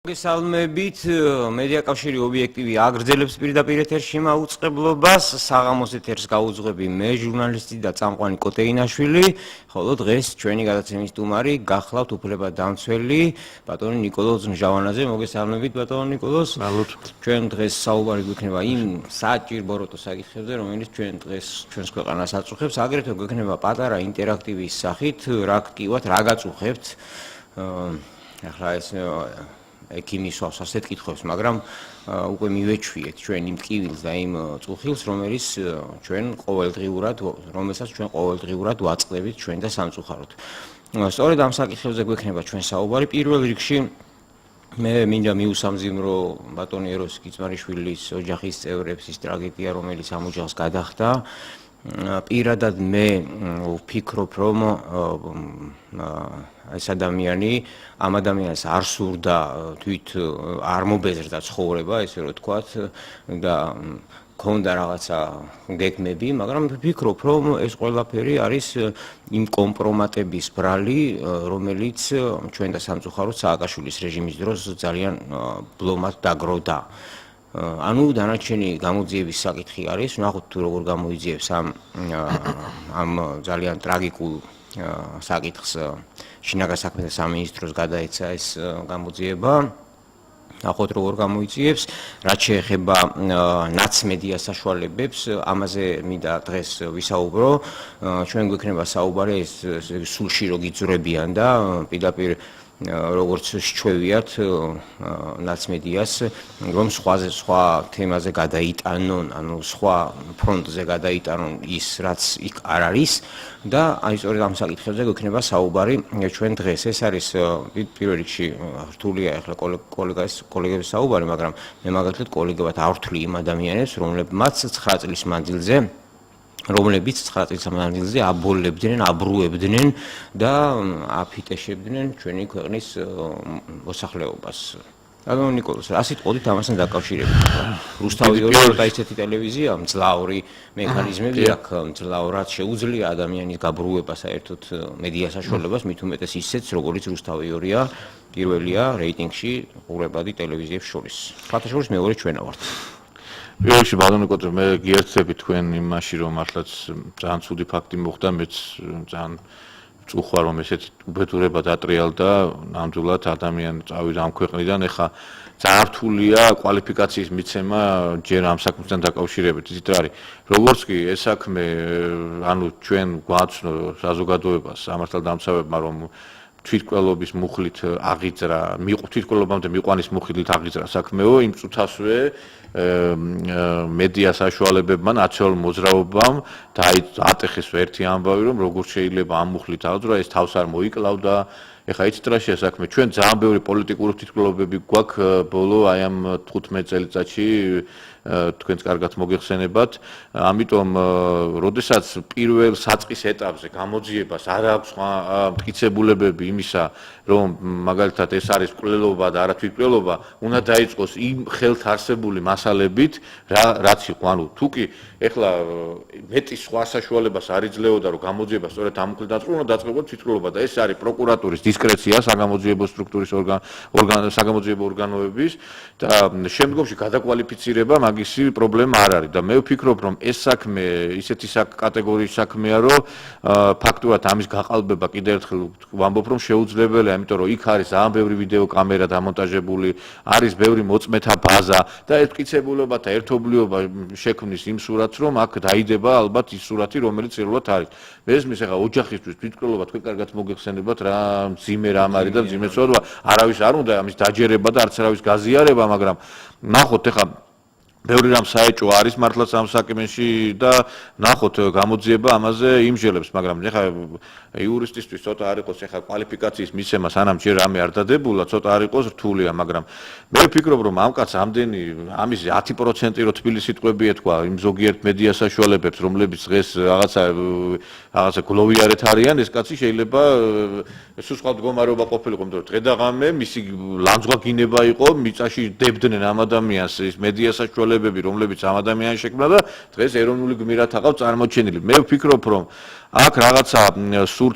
მოგესალმებით, მედიაკავშირი ობიექტივი აგრძელებს პირდაპირ ეთერში მაუწყებლობას, საღამოს ეთერს გაუძღვები მე, ჟურნალისტი და წამყვანი კოტეინაშვილი, ხოლო დღეს ჩვენი გადაცემის სტუმარი გახლავთ უფლებადამცველი ბატონი ნიკოლოზ მჟავანაძე. მოგესალმებით ბატონო ნიკოლოზ. ჩვენ დღეს საუბარი გვექნება იმ საჭირბოროტო საკითხებზე, რომელიც ჩვენს ქვეყანას აწუხებს, აგრეთვე გვექნება პატარა ინტერაქტივის სახით, რა გკივათ, რა გაწუხებთ. ახლა ეს ექიმის ასეთ კითხვებს, მაგრამ უკვე მივეჩვიეთ ჩვენ იმ ტკივილს და იმ წუხილს, რომელსაც ჩვენ ყოველდღიურად ვაწყდებით ჩვენ და სამწუხაროდ. სწორედ ამ საკითხებზე გვექნება ჩვენ საუბარი. პირველ რიგში მე მინდა მიუსამძიმრო ბატონი ეროს გიძმარიშვილის ოჯახის წევრებს ის ტრაგედია, რომელიც ამ ოჯახს გადახდა. პირადად მე ვფიქრობ, რომ ეს ადამიანი ამ ადამიანს არ სურდა თვით არ მობეზრდა ცხოვრება, ესე რომ ვთქვათ, და ქონდა რაღაცა გეგმები, მაგრამ ვფიქრობ, რომ ეს ყველაფერი არის იმ კომპრომატების ბრალი, რომელიც ჩვენ და სამწუხაროდ სააკაშვილის რეჟიმის დროს ძალიან ბლომად დაგროვდა. ანუ დანარჩენი გამოძიების საკითხი არის, ნახოთ თუ როგორ გამოიძიებს ამ ძალიან ტრაგიკულ საკითხს შინაგან საქმეთა სამინისტროს გადაეცა ეს გამოძიება. ნახოთ როგორ გამოიძიებს, რაც შეეხება ნაცმედიას საშუალებებს, ამაზე მინდა დღეს ვისაუბრო. ჩვენ გვექნება საუბარი ეს სულში რო გიძვრებიან და პირდაპირ როგორც შეჩვევიათ ნაცმედიას, რომ სხვა თემაზე გადაიტანონ, ანუ სხვა ფრონტზე გადაიტანონ ის, რაც იქ არ არის და აი სწორედ ამ საკითხებზე გვექნება საუბარი ჩვენ დღეს. ეს არის პირველ რიგში რთულია ახლა კოლეგების საუბარი, მაგრამ მე მაგალითად კოლეგებად არ ვთვლი იმ ადამიანებს, რომლებიც 9 წლის მანძილზე აბოლებდნენ, აბრუებდნენ და აფიტეშებდნენ ჩვენი ქვეყნის მოსახლეობას. ბატონო ნიკოლოზ, რა სიტყვით ამასთან დაკავშირებით? რუსთავი ორია ისეთი ტელევიზია, მძლავრი მექანიზმები აქვს, მძლავრად შეუძლია ადამიანის გაბრუება საერთოდ მედია საშუალებას, მით უმეტეს ისეც, როგორც რუსთავი ორია, პირველია რეიტინგში ყურებადი ტელევიზიებს შორის. სხვათა შორის მეორე ჩვენა ვართ. პირველში ბატონო ნიკოლოზ, მე გიერთები თქვენ იმაში, რომ მართლაც ძალიან ცუდი ფაქტი მოხდა, მეც ძალიან წუხვა რომ ესეთი უბედურება დატრიალდა, ნამდვილად ადამიანი წავიდა ამ ქვეყნიდან, ეხა ძალიან რთულია კვალიფიკაციის მიცემა ჯერ ამ საქმესთან დაკავშირებით. ისეთ არის, როგორც კი ეს საქმე, ანუ ჩვენ გვაცნო საზოგადოებას, სამართალდამცავებმა, რომ თვითმკვლელობის მუხლით აღიძრა, თვითმკვლელობამდე მიყვანის მუხლით აღიძრა საქმეო, იმ წუთასვე მედია საშუალებებმა ნაციონალურ მოძრაობამ დაატეხეს ერთი ამბავი, რომ როგორ შეიძლება ამ მუხლით აღძრა, ეს თავს არ მოიკლავდა. ეხა იცით რა შეა საქმე, ჩვენ ძალიან ბევრი პოლიტიკური თვითმკვლელობები გვაქვს ბოლო აი ამ 15 წელიწადში, თქვენც კარგად მოგეხსენებათ. ამიტომ, როდესაც პირველ საწყის ეტაპზე გამოძიებას არ აქვს სხვა მტკიცებულებები იმისა, რომ მაგალითად ეს არის მკვლელობა და არა თვითმკვლელობა, უნდა დაიწყოს იმ ხელთ არსებული მასალებით, რაც იყო. ანუ თუ კი ეხლა მეტი სხვა საშუალებას არ იძლეოდა, რომ გამოძიება სწორედ ამ მუხლით დაწყო, უნდა დაწყებოდა თვითმკვლელობა და ეს არის პროკურატურის დისკრეცია, საგამოძიებო სტრუქტურის საგამოძიებო ორგანოების და შემდგომში გადაკვალიფიცირება მაგისი პრობლემა არ არის და მე ვფიქრობ, რომ ეს საქმე ისეთი კატეგორიის საქმეა, რომ ფაქტურად ამის გაყალბება კიდევ ერთხელ ვამბობ, რომ შეუძლებელია, იმიტომ რომ იქ არის ძალიან ბევრი ვიდეო კამერა დამონტაჟებული, არის ბევრი მოწმეთა ბაზა და ეს მტკიცებულობა და ერთობლიობა შექმნის იმ სურათს, რომ აქ დაიდება ალბათ ის სურათი, რომელიც რეალურად არის. მესმის ახლა ოჯახისთვის თვითმკვლელობა თქვენ კარგად მოგეხსენებათ რა მძიმე რამ არის და მძიმე ცოდვა, არავის არ უნდა ამის დაჯერება და არც არავის გაზიარება, მაგრამ ნახოთ ახლა ბევრი რამ საეჭვო არის მართლაც ამ საქმეში და ნახოთ გამოძიება ამაზე იმჟელებს, მაგრამ ახლა იურისტისთვის ცოტა არ იყოს ახლა კვალიფიკაციის მიცემა, სანამ ჯერ რამე არ დადებულა, ცოტა არ იყოს რთულია, მაგრამ მე ვფიქრობ, რომ ამ კაცს ამდენი ამის 10% რო თბილი სიტყვები ეთქვა იმ ზოგიერთ მედია საშუალებებს, რომლებიც დღეს რაღაცა გლოვიარეთ არიან, ეს კაცი შეიძლება სულ სხვა მდგომარეობა ყოფილიყო, იმიტომ რომ დღე და ღამე მისი ლანძღვა გინება იყო, მიწაში დებდნენ ამ ადამიანს ის მედია საშუალებები საშუალებები, რომლებიც ამ ადამიანს შექმნა და დღეს ეროვნული გმირად აღარ წარმოჩენილი. მე ვფიქრობ, რომ აქ რაღაცა სურთ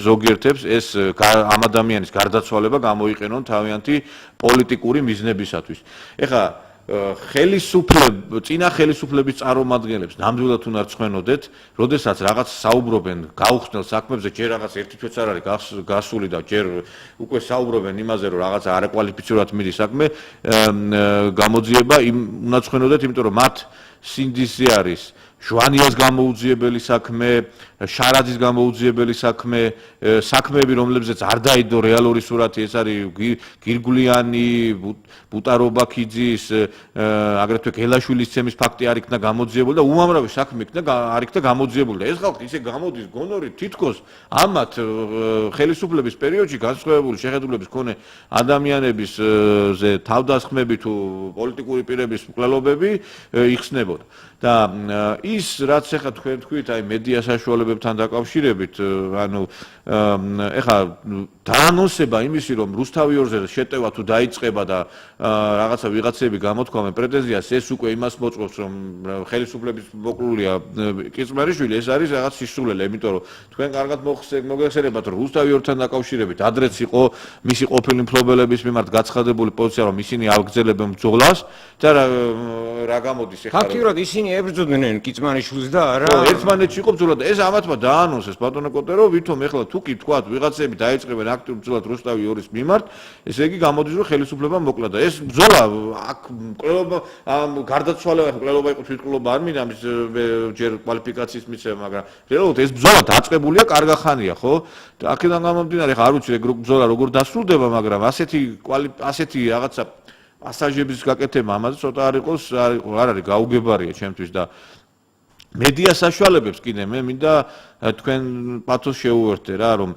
ზოგიერთებს ეს ამ ადამიანის გარდაცვალება გამოიყენონ თავიანთი პოლიტიკური მიზნებისათვის. ეხლა წინა ხელისუფლების წარმომადგენლებს ნამდვილად უნდა რცხვენოდეთ, როდესაც რაღაც საუბრობენ გაუხსნელ საქმებზე, ჯერ რაღაც ერთი თვეც არ არის გასული და ჯერ უკვე საუბრობენ იმაზე, რომ რაღაც არაკვალიფიცირებად მიდის საქმე, გამოძიება უნდა რცხვენოდეთ, იმიტომ რომ მათ სინდისი არის ჟვანიას გამოუძიებელი საქმე, შარაძის გამოუძიებელი საქმე, საქმეები, რომლებზეც არ დაიდო რეალური სურათი, ეს არის გირგვლიანი, ბუტარობაქიძის, აგრეთვე გელაშვილის ცემის ფაქტი არ იქნა გამოძიებული და უამრავი საქმე არ იქნა გამოძიებული და ეს ხალხი ისე გამოდის გონორით, თითქოს ამათ ხელისუფლების პერიოდში განსხვავებული შეხედულების მქონე ადამიანებისზე თავდასხმები თუ პოლიტიკური პირების მკვლელობები იხსნებოდა. და ის რაც ახლა თქვენ თქვით, აი მედია საშუალებებთან დაკავშირებით, ანუ ეხლა დაანონსება იმისი, რომ რუსთავიორზე შეტევა თუ დაიწყება და რაღაცა ვიღაცები გამოთქვამენ პრეტენზიას, ეს უკვე იმას მოწმობს, რომ ხელისუფლების მოკლულია კიცმარიშვილი, ეს არის რაღაც სისულელე, იმიტომ რომ თქვენ კარგად მოგეხსენებათ, რომ რუსთავიორთან დაკავშირებით ადრეც იყო მისი ყოფილი მფლობელების მიმართ გაცხადებული პოზიცია, რომ ისინი აღგზელებენ ბრძოლას და რა გამოდის ეხლა ფაქტიურად ისინი ებრძოდნენ კიცმარიშვილს და არა ერთმანეთში იყო ბრძოლა და ეს ამათმა დაანონსეს ბატონო კოტერო, ვითომ ეხლა თუ კი თქვათ ვიღაცები დაიწყებენ აქტიურ ბრძოლას რუსთავიორის მიმართ, ესე იგი გამოდის რომ ხელისუფლება მოკლა და ეს ბრძოლა აქ მკვლელობა გარდაცვალება მკვლელობა იყო თვითმკვლელობა არ მინდა ამის ჯერ კვალიფიკაციის მიცემა, მაგრამ რეალურად ეს ბრძოლა დაწყებულია კარგა ხანია, ხო? და აქედან გამომდინარე ხა არ ვიცი ბრძოლა როგორ დასრულდება, მაგრამ ასეთი რაღაცა პასაჟების გაკეთება ამაზე ცოტა არ იყოს, არ არის გაუგებარია ჩემთვის და მედია საშუალებებს კიდე მე მინდა თქვენ პათოს შეუერთდე რა, რომ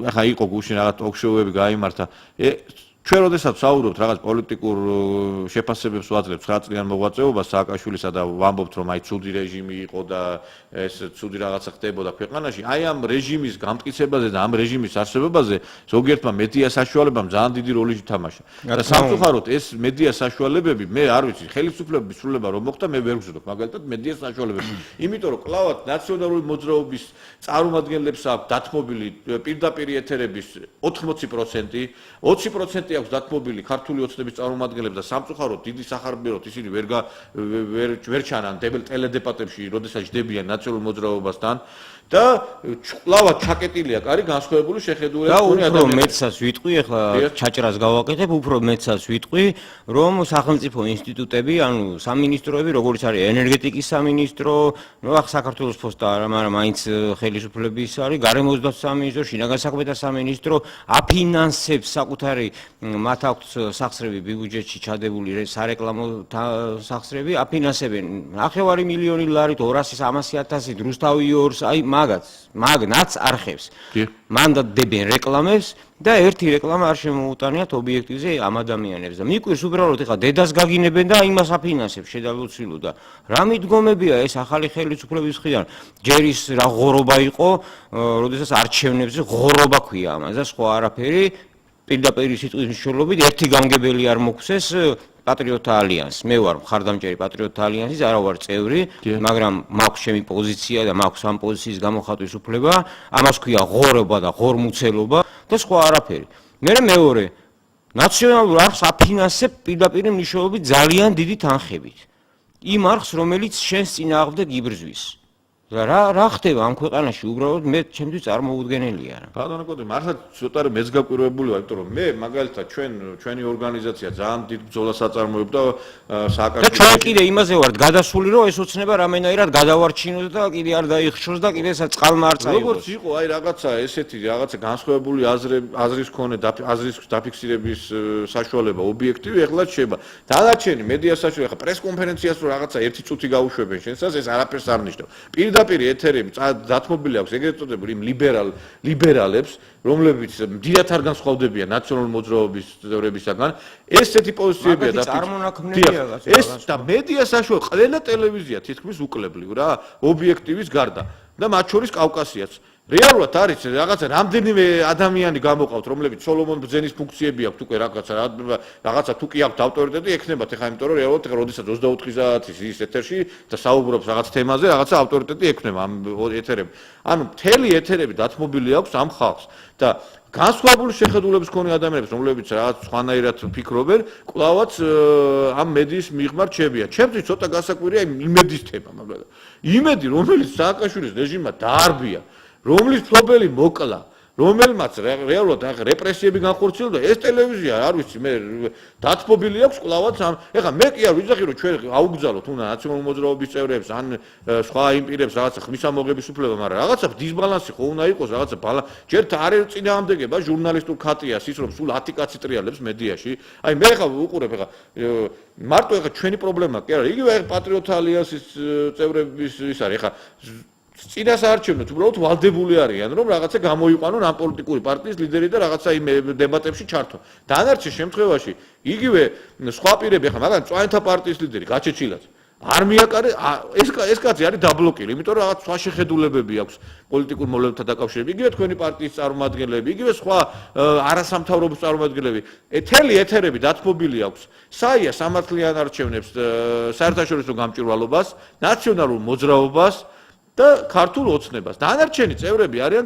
ახლა იყო გუშინ რაღაც ტოქ-შოუები გაიმართა. ჩვენ როდესაც საუბრობთ რაღაც პოლიტიკურ შეფასებებს ვაძლევთ 9 წლიან მოღვაწეობას სააკაშვილისა და ვამბობთ რომ აი ცუდი რეჟიმი იყო და ეს ცუდი რაღაცა ხდებოდა ქვეყანაში, აი ამ რეჟიმის გამტკიცებაზე და ამ რეჟიმის არსებობაზე ზოგიერთმა მედია საშუალებამ ძალიან დიდი როლი ითამაშა. და სამწუხაროდ ეს მედია საშუალებები მე არ ვიცი, ხელისუფლების სრულება რომ მოხდა მე ვერ ვგზნობ, მაგალითად მედია საშუალებები. იმიტომ რომ კლავად ნაციონალური მოძრაობის წარმომადგენლებს აქვს დათმობილი პირდაპირ ეთერების 80%, 20% აქვს დათმობილი ქართული ოცნების წარმომადგენლებს და სამწუხაროდ დიდი სახარბეროთ ისინი ვერ ჩანან ტელედებატებში, როდესაც ჯდებიან ნაციონალურ მოძრაობასთან და კლავად ჩაკეტილია კარი განსხვავებული შეხედულებით მქონე ადამიანები. უფრო მეცაც ვიტყვი, ახლა ჩაჭრას გავაკეთებ, უფრო მეცაც ვიტყვი, რომ სახელმწიფო ინსტიტუტები, ანუ სამინისტროები, როგორც არის ენერგეტიკის სამინისტრო, ნუ ახ საქართველოს ფოსტა არა, მაგრამ მაინც ხელისუფლების არის, გარემოსდაცვის სამინისტრო, შინაგან საქმეთა სამინისტრო აფინანსებს საკუთარი მათ აქვს სახსრები ბიუჯეტში ჩადებული სარეკლამო სახსრები, აფინანსებენ 9 მილიონი ლარით, 200-300 რუსთავიორს, აი მაგნაც არხევს. მანდ დებენ რეკლამებს და ერთი რეკლამა არ შემოუტანიათ ობიექტივზე ამ ადამიანებს. და მიკვირს უბრალოდ ეხლა დედას გაგინებენ და იმას აფინანსებს შედარებულ და რა მიდგომებია ეს ახალი ხელისუფლების მხრიდან. ჯერ ის რა ღორობა იყო, როდესაც არჩევნებზე ღორობა ქვია ამას და სხვა არაფერი პირდაპირ სიტყვის მნიშვნელობით ერთი გამგებელი არ მოგვცეს პატრიოტთა ალიანსს. მე ვარ მხარდამჭერი პატრიოტთა ალიანსის, არა ვარ წევრი, მაგრამ მაქვს ჩემი პოზიცია და მაქვს ამ პოზიციის გამოხატვის უფლება, ამას ქვია ღორობა და ღორმუცელობა და სხვა არაფერი. მეორე ნაციონალურ არხს აფინანსებ პირდაპირ მნიშვნელობით ძალიან დიდი თანხებით. იმ არხს, რომელიც შენს წინააღმდეგ იბრძვის. რა ხდება ამ ქვეყანაში უბრალოდ მე ჩემთვის წარმოუდგენელია რა. ბატონო კოტე, მართლა ცოტა მეც გაკვირვებული ვარ, იმიტომ რომ მე მაგალითად ჩვენი ორგანიზაცია ძალიან დიდ ბრძოლას აწარმოებდა სააკაშვილის. და ჩვენ კიდე იმაზე ვართ გადასული, რომ ეს ოცნება რამენაირად გადავარჩინოთ და კიდე არ დაიხშოს და კიდე წყალმა არ წაიღოს. როგორც იყო აი რაღაცა ესეთი რაღაცა განსხვავებული აზრის მქონე აზრის დაფიქსირების საშუალება ობიექტივი ეხლა შეება. დანარჩენი მედია საშუალება, ხა პრესკონფერენციას რო რაღაცა ერთი წუთი გაუშვებენ შენსაც, ეს არაფერს არ ნიშნავს. პირდაპირ ეთერები დათმობილი აქვს ეგრეთ წოდებული იმ ლიბერალებს, რომლებიც დიდათ არ განსხვავდებიან ნაციონალური მოძრაობის წევრებისაგან, ესეთი პოზიციებია და ეს და მედია საშუალება, ყველა ტელევიზია თითქმის უკლებლივ რა, ობიექტივის გარდა და მათ შორის კავკასიაც. რეალურად არის რაღაცა რამდენიმე ადამიანი გამოყავთ, რომლებიც სოლომონ ბრძენის ფუნქციები აქვთ უკვე რაღაცა თუ კი აქვთ ავტორიტეტი, ექნებათ ახლა იმიტომ რომ რეალურად როდესაც 24 საათის ის ეთერში და საუბრობს რაღაც თემაზე, რაღაცა ავტორიტეტი ექნება ამ ეთერები. ანუ მთელი ეთერები დათმობილი აქვს ამ ხალხს და განსხვავებული შეხედულების მქონე ადამიანებს, რომლებიც რაღაც სხვანაირად ფიქრობენ, კვლავაც ამ მედიის მიღმა რჩებიან. ჩემთვის ცოტა გასაკვირია იმედის თემა, მაგრამ იმედი, რომელიც სააკაშვილის რეჟიმმა დაარბია, რომლის ფლობელი მოკლა, რომელმაც რეალურად რეპრესიები განხორციელდა, ეს ტელევიზია, არ ვიცი, მე დათმობილი აქვს კვლავაც ამ. ეხლა მე კი არ ვიცი რომ ჩვენ აუგზავნოთ უნდა ნაციონალური მოძრაობის წევრებს ან სხვა იმ პირებს რაღაცა ხმისამოღების უფლება, მაგრამ რაღაცა დისბალანსი ხო უნდა იყოს, რაღაცა ჯერ არ წინააღმდეგება ჟურნალისტურ ქატიას ის რომ სულ 10 კაცი ტრიალებს მედიაში. აი მე ხა უყურებ ეხლა მარტო ეხლა ჩვენი პრობლემა კი არა, იგივე პატრიოტთა ალიანსის წევრების ის არის ეხლა წინასაარჩევნოდ უბრალოდ ვალდებული არიან რომ რაღაცა გამოიყვანონ ამ პოლიტიკური პარტიის ლიდერი და რაღაცა იმ დებატებში ჩართონ. დანარჩენ შემთხვევაში იგივე სხვა პირები ახლა მაგალითად წვანთა პარტიის ლიდერი გაჩეჩილაც არ მიაკარე ეს კაცი არის დაბლოკილი, იმიტომ რომ რაღაც სხვა შეხედულებები აქვს პოლიტიკურ მოვლენებთან დაკავშირებით. იგივე თქვენი პარტიის წარმომადგენლები, იგივე სხვა არასამთავრობო წარმომადგენლები. მთელი ეთერები დათმობილი აქვს საია სამართლიან არჩევნებს, საერთაშორისო გამჭვირვალობას, ნაციონალურ მოძრაობას და ქართულ ოცნებას. დანარჩენი წევრები არიან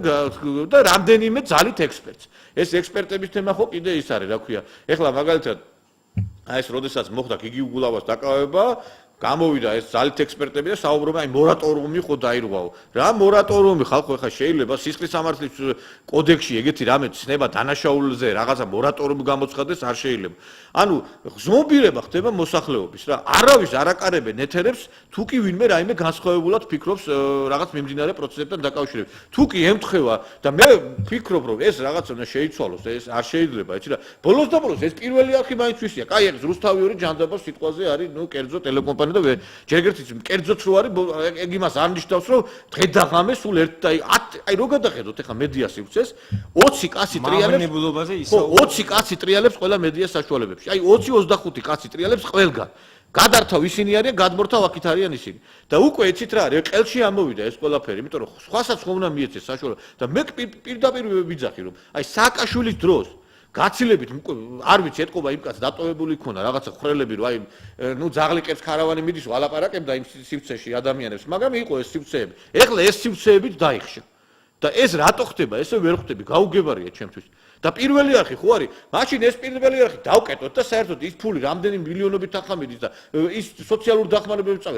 და რამდენიმე ძალით ექსპერტს. ეს ექსპერტების თემა ხო კიდე ის არის, რა ქვია. ეხლა მაგალითად აი ეს როდესაც მოხდა გიგი უგულავას დაკავება, გამოვიდა ეს ძალით ექსპერტები და საუბრობენ აი მორატორიუმი ხო დაირღვაო. რა მორატორიუმი ხალხო ეხლა შეიძლება სისხლის სამართლის კოდექსში ეგეთი რამე ცნება დანაშაულზე რაღაცა მორატორიუმი გამოცხადდეს არ შეიძლება. ანუ ზომბირება ხდება მოსახლეობის რა. არავის არ აკარებენ ეთერებს, თუ კი ვინმე რაიმე განსხვავებულად ფიქრობს რაღაც მიმდინარე პროცესებთან დაკავშირებით. თუ კი ემთხევა და მე ვფიქრობ რომ ეს რაღაცა უნდა შეიცვალოს, ეს არ შეიძლება, იცი რა. ბოლოს და ბოლოს ეს პირველი არხი მაინც ვისია. კაი, ეს რუსთავიური ჯანდაბას სიტყვაზე არის, ნუ კერძო ტელეკომპანია და ჯერ ერთი კერძოც რო არის, ეგ იმას არ ნიშნავს რომ დღე და ღამე სულ ერთ აი რო გადახედოთ ეხა მედია სივრცეს 20 კაცი ტრიალებს 20 კაცი ტრიალებს ყველა მედია საშუალებებში. აი 20-25 კაცი ტრიალებს ყველგან. გადართავ ისინი არიან, გადმორთავ აქეთ არიან ისინი. და უკვე იცით რა, ყელში ამოვიდა ეს ყველაფერი, იმიტომ რომ სხვასაც ხომ უნდა მიეცეს საშუალება. და მე პირდაპირ ვიძახი რომ აი სააკაშვილის დროს გაცილებით არ ვიცი ეთყობა იმ კაცს დატოვებული იქონა რაღაცა ხრელები რომ აი ნუ ძაღლიკებს ქარავანი მიდის ვალაპარაკებდა იმ სივრცეში ადამიანებს, მაგრამ იყო ეს სივრცეები. ეხლა ეს სივრცეებით დაიხშა. და ეს რატო ხდება? ესე ვერ ხვდები, გაუგებარია ჩემთვის. და პირველი არხი ხო არის? მაშინ ეს პირველი არხი დავკეტოთ და საერთოდ ის ფული რამდენი მილიონობით ახლა მიდის და ის სოციალურ დახმარებებს წავე.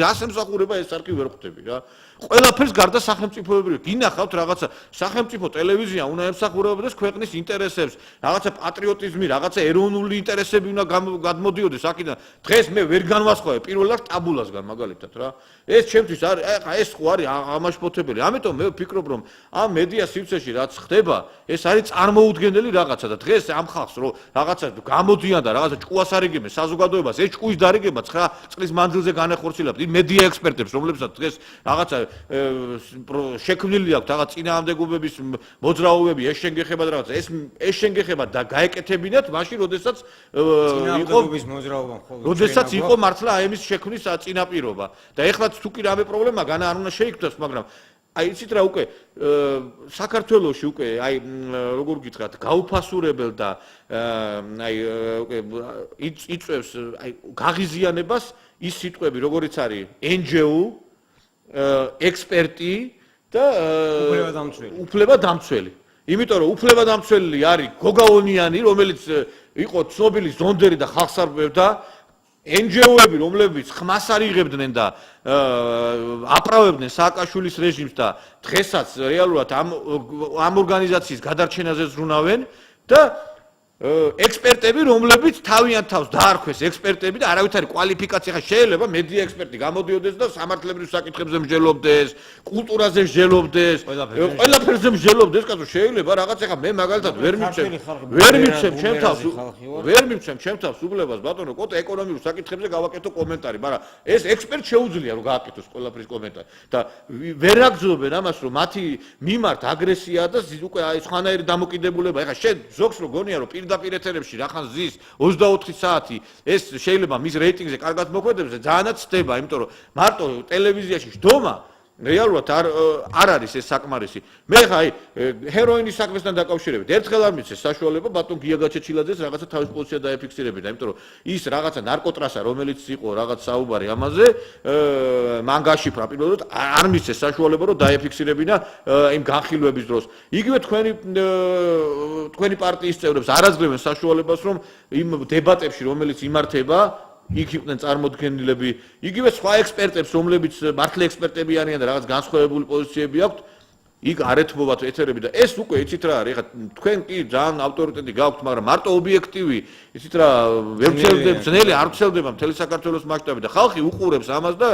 რას ემსახურება ეს არხი ვერ ხვდები რა. ყველაფერს გარდა სახელმწიფოებრივი. გინახავთ რაღაცა სახელმწიფო ტელევიზია უნდა ემსახურებოდეს ქვეყნის ინტერესებს, რაღაცა პატრიოტიზმი, რაღაცა ეროვნული ინტერესები უნდა გადმოდიოდეს აქედან. დღეს მე ვერ განვასხვავებ პირველად ტაბულასგან მაგალითად რა. ეს ჩემთვის არის, ახლა ეს ხო არის ამაშფოთებელი. ამიტომ მე ვფიქრობ რომ ამ მედია სივრცეში რაც ხდება, ეს არის წარმოუდგენელი რაღაცა და დღეს ამ ხალხს რომ რაღაცა გამოდიან და რაღაცა ჭკუას არიგებენ საზოგადოებას, ეს ჭკუის დარიგება 9 წლის მანძილზე განახორციელებთ იმ მედია ექსპერტებს, რომლებსაც დღეს რაღაცა შექმნილი აქვს რაღაც წინააღმდეგობების მოძრაობები, ეს შენგეხება და რაღაცა ეს შენგეხება და გაეკეთებინათ მაშინ როდესაც წინააღმდეგობის მოძრაობა მხოლოდ როდესაც იყო მართლა აი ამის შექმნის წინაპირობა და ეხლა თუ კი რამე პრობლემა განა არ უნდა შეიქმნას, მაგრამ აი იცით რა უკვე საქართველოში უკვე აი როგორ გითხრათ გაუფასურებელ და აი უკვე იწევს აი გაღიზიანებას ის სიტყვები როგორიც არის NGO ექსპერტი და უფლებადამცველი. იმიტომ რომ უფლებადამცველი არის გოგაონიანი, რომელიც იყო ცნობილი ზონდერი და ხალხს არბევდა, NGO-ები, რომლებიც ხმას არიღებდნენ და აправებდნენ სააკაშვილის რეჟიმს და დღესაც რეალურად ამ ორგანიზაციის გადარჩენაზე ზრუნავენ და ექსპერტები, რომლებიც თავიანთ თავს დაარქვეს ექსპერტები და არავითარი კვალიფიკაცია ხა შეიძლება მედია ექსპერტი გამოდიოდეს და სამართლებრივ საკითხებზე მსჯელობდეს, კულტურაზე მსჯელობდეს, ყველაფერზე მსჯელობდეს, კაცო შეიძლება რაღაც ეხა მე მაგალითად ვერ მივცემ ჩემ თავს უგლებას ბატონო, კოტა ეკონომიურ საკითხებზე გავაკეთო კომენტარი, მაგრამ ეს ექსპერტ შეუძლია რომ გააკეთოს ყველაფრის კომენტარი და ვერ აგზნობენ ამას რომ მათი მიმართ აგრესია და უკვე აი სხვანაირი დამოკიდებულება, ეხა შენ ზოგს რო გონია რომ პირდაპირ ეთერებში რახან ზის 24 საათი ეს შეიძლება მის რეიტინგზე კარგად მოქმედებს და ძალიანაც ხდება, იმიტომ რომ მარტო ტელევიზიაში შდომა რეალურად არ არის ეს საკმარისი. მე ხა აი ჰეროინის საქმესთან დაკავშირებით ერთხელ არ მიცეს საშუალება ბატონ გია გაჩეჩილაძეს რაღაცა თავის პოზიცია დაეფიქსირებინა, იმიტომ რომ ის რაღაცა ნარკოტრასა რომელიც იყო რაღაც საუბარი ამაზე მან გაშიფრა პირველად არ მიცეს საშუალება რომ დაეფიქსირებინა იმ განხილვების დროს. იგივე თქვენი პარტიის წევრებს არ აძლევენ საშუალებას რომ იმ დებატებში რომელიც იმართება იქ იყვნენ წარმოდგენილები, იგივე სხვა ექსპერტებს, რომლებიც მართლე ექსპერტები არიან და რაღაც განსხვავებული პოზიციები აქვთ, იქ არ ეთმობათ ეთერები და ეს უკვე იცით რა არის, ეხლა თქვენ კი ძალიან ავტორიტეტი გაქვთ, მაგრამ მარტო ობიექტივი, იცით რა, ვერ ვცელდება, ძნელი არ ვცელდება მთელი საქართველოს მასშტაბით და ხალხი უყურებს ამას და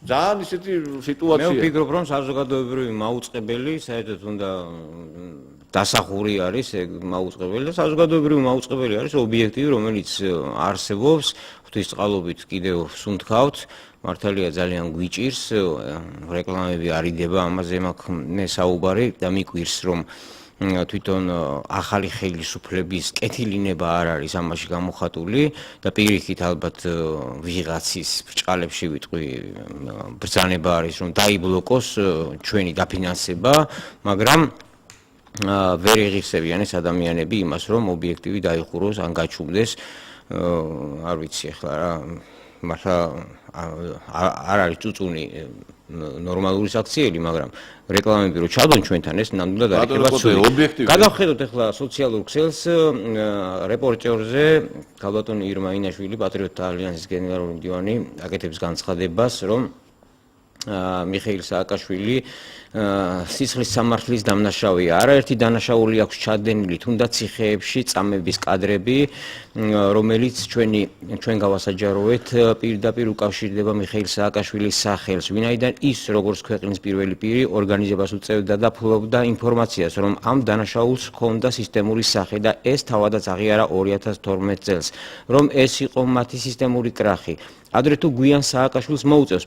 ძალიან ისეთი სიტუაცია. მე ვფიქრობ, რომ საზოგადოებრივი მაუწყებელი საერთოდ უნდა დასახური არის ეგ მაუწყებელი და საზოგადოებრივი მაუწყებელი არის ობიექტივი, რომელიც არსებობს ღვთისწყალობით კიდევ სუნთქავთ, მართალია ძალიან გვიჭირს, რეკლამები არიდება, ამაზე მაქვს მე საუბარი და მიკვირს, რომ თვითონ ახალი ხელისუფლების კეთილინება არ არის ამაში გამოხატული და პირიქით ალბათ ვიღაცის ბრჭყალებში ვიტყვი ბრძანება არის, რომ დაიბლოკოს ჩვენი დაფინანსება, მაგრამ ვერ იღირსებიან ეს ადამიანები იმას, რომ ობიექტივი დაიხუროს, ან გაჩუმდეს, არ ვიცი ახლა რა, მართლა არ არის წუწუნი ნორმალური საქციელი, მაგრამ რეკლამები რო ჩადონ ჩვენთან ეს ნამდვილად არ იქნება ცუდი. გადავხედოთ ახლა სოციალურ ქსელს რეპორტერზე ქალბატონი ირმა ინაშვილი, პატრიოტთა ალიანსის გენერალური მდივანი აკეთებს განცხადებას, რომ მიხეილ სააკაშვილი სისხლის სამართლის დამნაშავეა. არაერთი დანაშაული აქვს ჩადენილი, თუნდაც ციხეებში წამების კადრები, რომელიც ჩვენ გავასაჯაროვეთ, პირდაპირ უკავშირდება მიხეილ სააკაშვილის სახელს, ვინაიდან ის, როგორც ქვეყნის პირველი პირი, ორგანიზებას უწევდა და ფლობდა ინფორმაციას, რომ ამ დანაშაულს ჰქონდა სისტემური სახე და ეს თავადაც აღიარა 2012 წელს, რომ ეს იყო მათი სისტემური კრახი. ადრე თუ გვიან სააკაშვილს მოუწევს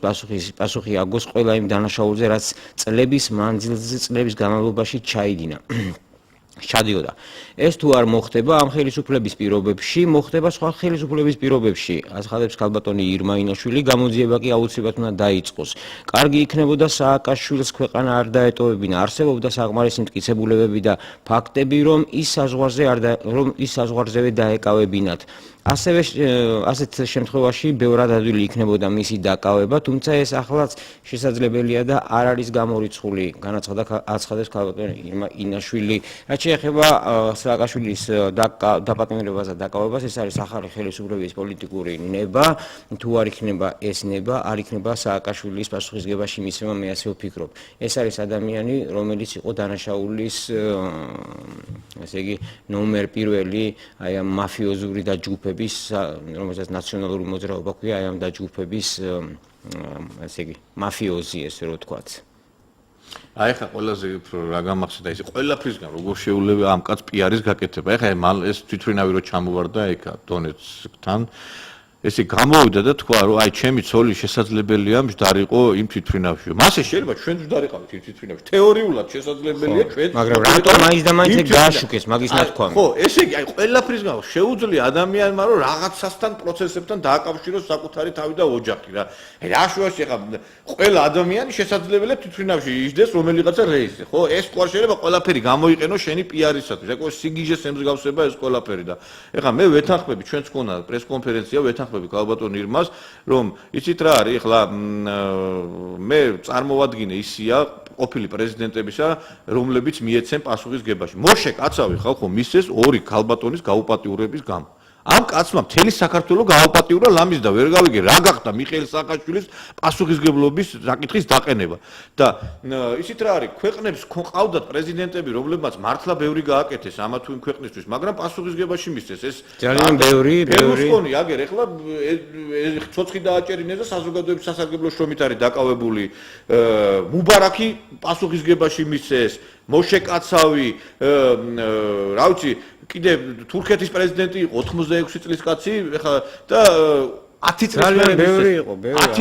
პასუხი აგოს ყველა იმ დანაშაულზე, რაც წლების მანძილზე წლების განმავლობაში ჩადიოდა. ეს თუ არ მოხდება ამ ხელისუფლების პირობებში, მოხდება სხვა ხელისუფლების პირობებში, აცხადებს ქალბატონი ირმა ინაშვილი, გამოძიება კი აუცილებლად უნდა დაიწყოს. კარგი იქნებოდა სააკაშვილს ქვეყანა არ დაეტოვებინა, არსებობდა საკმარისი მტკიცებულებები და ფაქტები, რომ ის საზღვარზევე დაეკავებინათ. ასეთ შემთხვევაში ბევრად ადვილი იქნებოდა მისი დაკავება, თუმცა ეს ახლაც შესაძლებელია და არ არის გამორიცხული, განაცხადებს ქალბატონი ირმა ინაშვილი. რაც შეეხება სააკაშვილის დაპატიმრებას და დაკავებას, ეს არის ახალი ხელისუფლების პოლიტიკური ნება, თუ არ იქნება ეს ნება, არ იქნება სააკაშვილის პასუხისგებაში მისცემა, მე ასე ვფიქრობ. ეს არის ადამიანი, რომელიც იყო დანაშაულის, ესე იგი, ნომერ პირველი, აი ამ მაფიოზური დაჯგუფების, რომელსაც ნაციონალური მოძრაობა ქვია, აი ამ დაჯგუფების, ესე იგი, მაფიოზი, ესე რომ ვთქვათ. აი ხა ყველაზე რა გამახსენდა ის ყველაფრისგან როგორ შეუძლია ამ კაც პიარის გაკეთება. ეხლა ეს თვითმფრინავი რო ჩამოვარდა ეგ დონეცკთან ესე გამოვიდა და თქვა რომ აი ჩემი ცოლი შესაძლებელია მჯდარიყო იმ თვითმფრინავში. მასე შეიძლება ჩვენ მჯდარიყავით იმ თვითმფრინავში. თეორიულად შესაძლებელია ჩვენ. მაგრამ რატომ მაინც და მაინც გააშუქეს მაგის ნათქვამი? ხო, ესე იგი აი ყველაფრისგან შეუძლია ადამიანმა რომ რაღაცასთან პროცესებთან დააკავშიროს საკუთარი თავი და ოჯახი რა. რა შუაში ხა ყველა ადამიანი შესაძლებელია თვითმფრინავში იჯდეს რომელიღაცა რეისზე. ხო, ეს თქვა შეიძლება ყველაფერი გამოიყენოს შენი პიარისათვის. ეკო სიგიჟეს ემსგავსება ეს ყველაფერი და ეხლა მე ვეთანხმები ჩვენც გქონდა პრესკონფერენცია ქალბატონ ირმას, რომ იცით რა არის, ახლა მე წარმოვადგინე ისია ყოფილი პრეზიდენტებისა, რომლებიც მიეცენ პასუხისგებაში. მოშე კაცავი ხალხო მისცეს ორი ქალბატონის გაუპატიურების გამო. ამ კაცმა მთელი საქართველო გაუპატიურა ლამის და ვერ გავიგე რა გახდა მიხეილ სააკაშვილის პასუხისგებლობის საკითხის დაყენება. და ისიც რა არის, ქვეყნებს ყავდათ პრეზიდენტები, რომლებმაც მართლა ბევრი გააკეთეს ამა თუ იმ ქვეყნისთვის, მაგრამ პასუხისგებაში მისცეს. ეს ძალიან ბევრი ბერლუსკონი აგერ ეხლა ცოცხი დააჭერინეს და საზოგადოების სასარგებლო შრომით არის დაკავებული. მუბარაკი პასუხისგებაში მისცეს. მოშე კაცავი, რა ვიცი, კიდე თურქეთის პრეზიდენტი იყო 86 წლის კაცი, ეხლა და 10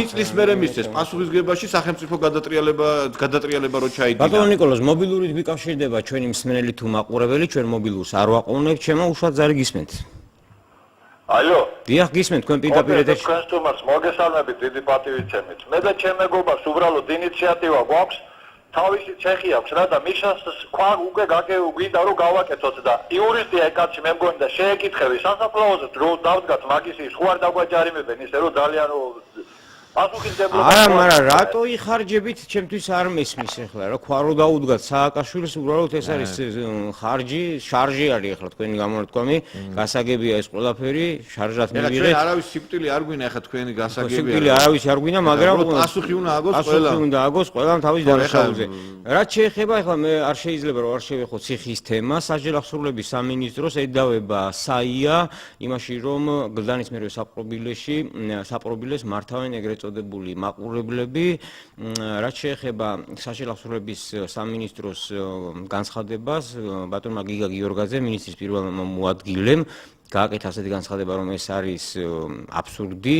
წლის მერე მისცეს პასუხისგებაში სახელმწიფო გადატრიალება რო ჩაიდინა. ბატონო ნიკოლოზ, მობილურით მიკავშირდება ჩვენი მსმენელი თუ მაყურებელი, ჩვენ მობილურს არ ვაყოვნებთ, ჩემო უშუალოდ ზარი გისმენთ. Алло. დიახ, გისმენთ თქვენ პირდაპირ ეთერში. თქვენ სტუმარს მოგესალმებით, დიდი პატივიცემით. მე და ჩემ მეგობარს უბრალოდ ინიციატივა გვაქვს. თავისი ცეხი აქვს რა და მიშას თქვა უკვე გვინდა რომ გავაკეთოთ და იურისტია კაცი მე მგონი და შეეკითხები სასაფლაოზე დრო დავდგათ მაგის ის ხო არ დაგვაჯარიმებენ ისე რომ ძალიან არა, მაგრამ რატო იხარჯებით ჩემთვის არ მესმის ახლა რა ქვა რო დაუდგათ სააკაშვილის უბრალოდ ეს არის ხარჯი, შარჟი არის ახლა თქვენი გამონათქვამი, გასაგებია ეს ყველაფერი, შარჟად მივიღეთ. ჩვენ არავის სიკვდილი არ გვინა ახლა თქვენი გასაგებია. სიკვდილი არავის არ გვინა, მაგრამ პასუხი უნდა აგოს ყველა. პასუხი უნდა აგოს ყველამ თავის დანაშაულზე. რაც შეეხება ახლა მე არ შეიძლება რომ არ შევეხო ციხის თემა, საჯელახსრულების სამინისტროს ედავება საია იმაში რომ გლდანის მერვე საპყრობილეს მართავენ ეგრეთ წოდებული მაყურებლები, რაც შეეხება საჯელახსრულების სამინისტროს განცხადებას, ბატონმა გიგა გიორგაძე მინისტრის პირველმა მოადგილემ გააკეთა ასეთი განცხადება, რომ ეს არის აბსურდი,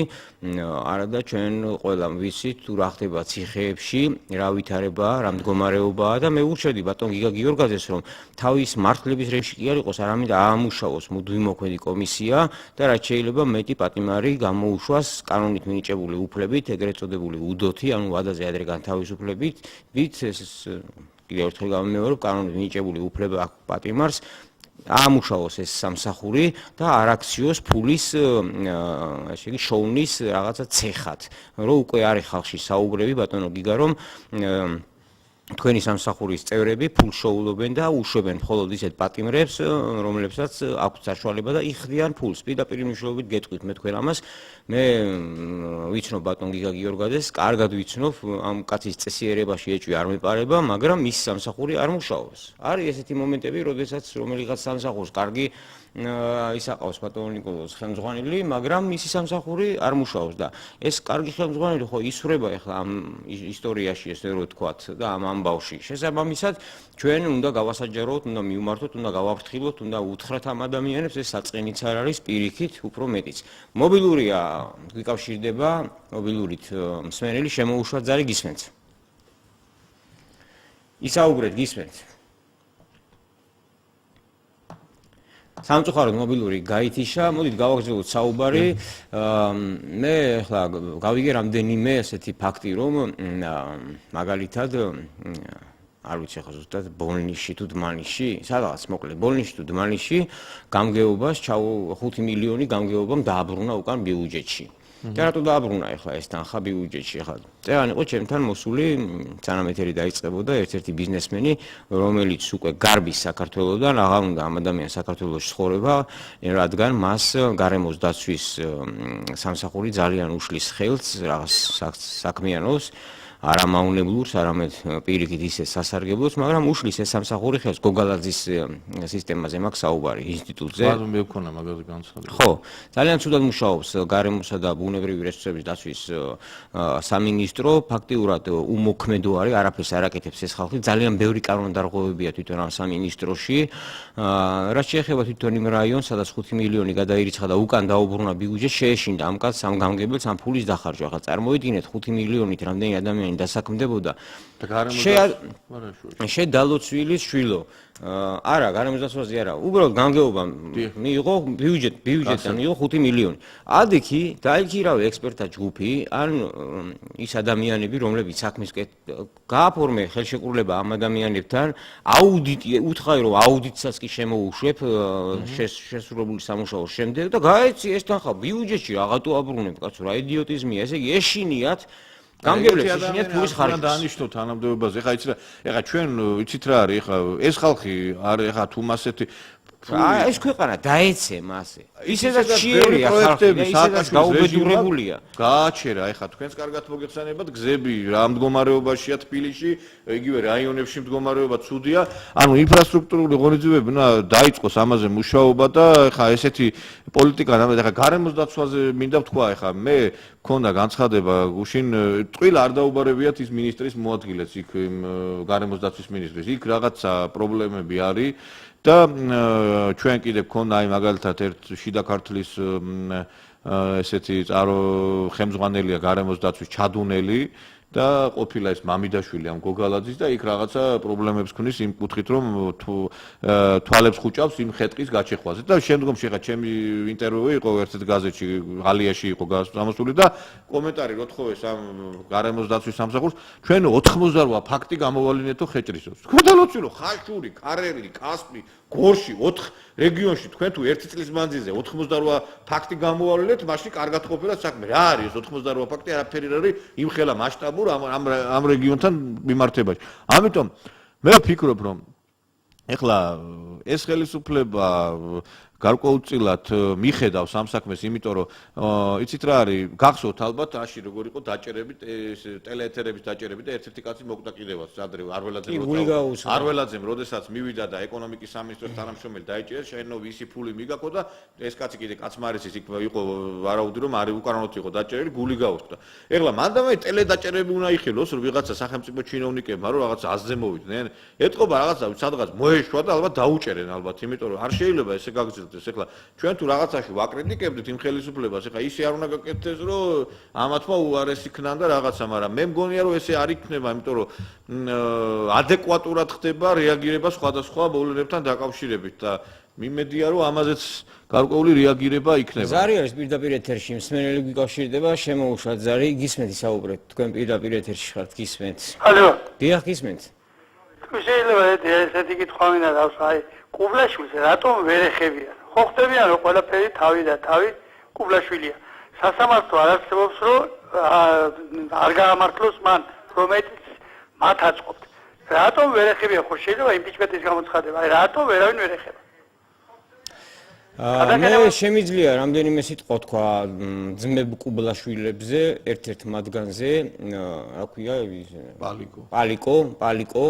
არადა ჩვენ ყველამ ვიცით თუ რა ხდება ციხეებში, რა ვითარებაა, რა მდგომარეობაა და მე ურჩევდი ბატონ გიგა გიორგაძეს, რომ თავის მართლების რეჟიმში კი არ იყოს, არამედ აამუშავოს მუდმივმოქმედი კომისია და რაც შეიძლება მეტი პატიმარი გამოუშვას კანონით მინიჭებული უფლებით, ეგრეთ წოდებული უდოთი, ანუ ვადაზე ადრე განთავისუფლებით, ეს კიდევ ერთხელ გამიმეორებ, კანონით მინიჭებული უფლება აქვს პატიმარს აამუშავოს ეს სამსახური და არ აქციოს ფულის ესე იგი შოუნის რაღაცა ცეხად რომ უკვე არის ხალხში საუბრები ბატონო გიგა რომ თქვენი სამსახურის წევრები ფულშოულობენ და უშვებენ მხოლოდ ისეთ პატიმრებს რომლებსაც აქვთ საშუალება და იხდიან ფულს პირდაპირ მნიშვნელობით გეტყვით მე თქვენ ამას მე ვიცნობ ბატონ გიგა გიორგაძეს კარგად ვიცნობ ამ კაცის წესიერებაში ეჭვი არ მეპარება მაგრამ მის სამსახური არ მუშაობს არის ესეთი მომენტები როდესაც რომელიღაც სამსახურს კარგი ის აყავს ბატონ ნიკოლოზ ხელმძღვანელი, მაგრამ მისი სამსახური არ მუშაობს და ეს კარგი ხელმძღვანელი ხო ისვრება ახლა ამ ისტორიაში ესე რომ ვთქვათ და ამ ამბავში. შესაბამისად, ჩვენ უნდა გავასაჯაროთ, უნდა მივმართოთ, უნდა გავაფრთხილოთ, უნდა უთხრათ ამ ადამიანებს ეს საწყენიც არ არის პირიქით, უფრო მეტიც. მობილურია გვიკავშირდება, მობილურით მსმენელი შემოუშვა ძარი გისმენთ. ისაუბრეთ გისმენთ. სამწუხაროდ მობილური გაითიშა, მოდით გავაგრძელოთ საუბარი. მე ახლა გავიგე რამდენიმე ესეთი ფაქტი, რომ მაგალითად არ ვიცი ახლა ზუსტად ბოლნიში თუ დმანიში, სადღაც მოკლედ ბოლნიში თუ დმანიში გამგეობას 5 მილიონი გამგეობამ დააბრუნა უკან ბიუჯეტში. და რატო დააბრუნა ახლა ეს თანხა ბიუჯეტში ახლა? წევანი იყო ჩემთან მოსული, სანამ ეთერი დაიწყებოდა ერთ-ერთი ბიზნესმენი, რომელიც უკვე გარბის საქართველოსდან, აღარ უნდა ამ ადამიანს საქართველოში ცხოვრება, რადგან მას გარემოს დაცვის სამსახური ძალიან უშლის ხელს რაღაც საქმიანობს. არა მაუნებლურს, არამედ პირიქით ისე სასარგებლოს, მაგრამ უშლის ეს სამსახური ხელს გოგალაძის სისტემაზე მაქვს საუბარი ინსტიტუტზე. მე მქონა მაგაზე განცხადება. ხო, ძალიან ცუდად მუშაობს გარემოსა და ბუნებრივი რესურსების დაცვის სამინისტრო, ფაქტიურად უმოქმედო არის, არაფერს არ აკეთებს ეს ხალხი, ძალიან ბევრი კანონდარღვევებია თვითონ ამ სამინისტროში. რაც შეეხება თვითონ იმ რაიონს, სადაც 5 მილიონი გადაირიცხა და უკან დაუბრუნა ბიუჯეტი, შეეშინდა ამ კაცს ამ გამგებელს ამ ფულის დახარჯვა. ახლა წარმოიდგინეთ 5 მილიონით რამდენი ადამიანი დასაქმდებოდა შედალოცვილის შვილო არა გარემოს დაცვაზე არა უბრალოდ გამგეობა მიიღო ბიუჯეტიდან მიიღო 5 მილიონი ადიქი დაიქირავე ექსპერტთა ჯგუფი ან ის ადამიანები რომლებიც საქმის გააფორმე ხელშეკრულება ამ ადამიანებთან აუდიტი უთხარი რომ აუდიტსაც კი შემოუშვებ შესრულებული სამუშაოს შემდეგ და გაეცი ეს თანხა ბიუჯეტში რაღაცო აბრუნებ კაცო რა იდიოტიზმია ესე იგი ეშინიათ გამგებლებს ისინიათ ფულის ხარჯს. დაანიშნოთ თანამდებობაზე. ეხლა იცი რა, ეხლა ჩვენ იცით რა არის, ეხლა ეს ხალხი არის ეხლა თუ მასეთი ეს ქვეყანა დაეცე მასე. ისედაც შეერია ხალხი, ისედაც გაუბედურებულია. გააჩერა, ეხლა თქვენს კარგად მოგეხსენებათ, გზები რა მდგომარეობაშია თბილისში, იგივე რაიონებში მდგომარეობა ცუდია. ანუ ინფრასტრუქტურული ღონისძიებები დაიწყოს ამაზე მუშაობა და ეხლა ესეთი პოლიტიკა ნამდვილად ეხლა გარემოს დაცვაზე მინდა ვთქვა, ეხლა მე მქონდა განცხადება გუშინ ტყვილ არ დაუბარებიათ ის მინისტრის მოადგილეს იქ გარემოს დაცვის მინისტრის. იქ რაღაცა პრობლემები არის. და ჩვენ კიდე გქონდა აი მაგალითად ერთ შიდა ქართლის ესეთი ხელმძღვანელია გარემოს დაცვის ჩადუნელი და ყოფილა ეს მამიდაშვილი ამ გოგალაძის და იქ რაღაცა პრობლემებს ქნის იმ კუთხით რომ თვალებს ხუჭავს იმ ხეთყის გაჩეხვაზე და შემდგომში ხა ჩემი ინტერვიუ იყო ერთ-ერთ გაზეთში ღალიაში იყო გამოსული და კომენტარი როთხოვეს ამ გარემოს დაცვის სამსახურს ჩვენ 88 ფაქტი გამოვალინეთო ხეჭრისოს თქვენ დალოცილო ხაშური კარელი კასპი გორში 4 რეგიონში თქვენ თუ ერთი წლის მანძილზე 88 ფაქტი გამოავლინეთ მაშინ კარგად ყოფილა საქმე რა არის 88 ფაქტი არაფერი არ არის იმხელა მასშტაბურ ამ რეგიონთან მიმართებაში ამიტომ მე ვფიქრობ რომ ეხლა ეს ხელისუფლება გარკვეულწილად მიხედავს ამ საქმეს, იმიტომ რომ იცით რა არის, გახსოვთ ალბათ რაში როგორ იყო დაჭერებით ტელეეთერების დაჭერებით და ერთ-ერთი კაცი მოკდა კიდევაც ადრე არველაძემ როდესაც მივიდა და ეკონომიკის სამინისტროს თანამშრომელი დაიჭერეს, შეენო ვისი ფული მიგაკო და ეს კაცი კიდე კაცმარისის იქ იყო ვარაუდი რომ არის უკანონოდ იყო დაჭერილი, გული გაუხდა. ეხლა მანდამაი ტელედაჭერები უნდა იხილოს, რომ ვიღაცა სახელმწიფო ჩინოვნიკებმა რომ რაღაც აზზე მოვიდნენ, ეთყობა რაღაცა სადღაც მოეშვა და ალბათ დაუჭერენ ალბათ, იმიტომ რომ არ შეიძლება ესე გაგზელდეს. ეხლა ჩვენ თუ რაღაცაში ვაკრიტიკებდით იმ ხელისუფლებას, ეხლა ისე არ უნდა გაკეთდეს, რომ ამათმა უარეს იქნან და რაღაცა, მაგრამ მე მგონია რომ ესე არ იქნება, იმიტომ რომ ადეკვატურად ხდება რეაგირება სხვადასხვა მოვლენებთან დაკავშირებით და მიმედია რომ ამაზეც გარკვეული რეაგირება იქნება. ზარი არის პირდაპირ ეთერში, მსმენელი გიკავშირდება, შემოუშვათ ზარი, გისმენთ ისაუბრეთ, თქვენ პირდაპირ ეთერში ხართ, გისმენთ. ალო. დიახ, გისმენთ. შეიძლება ესეთი კითხვა მინდა გავს, აი, კუბლაშვილს რატომ ვერ ეხებიან? ხო ხდებიან რომ ყველაფერი თავი და თავი კუბლაშვილია. სასამართლო არ არსებობს რომ არ გაამართლოს მან, რომელიც მათ აწყობთ. რატომ ვერ ეხებიან? ხო შეიძლება იმპიჩმენტის გამოცხადება, აი რატომ ვერავინ ვერ ეხება? მე შემიძლია რამდენიმე სიტყვა თქვა ძმებ კუბლაშვილებზე, ერთ-ერთ მათგანზე, რა ქვია, პალიკო.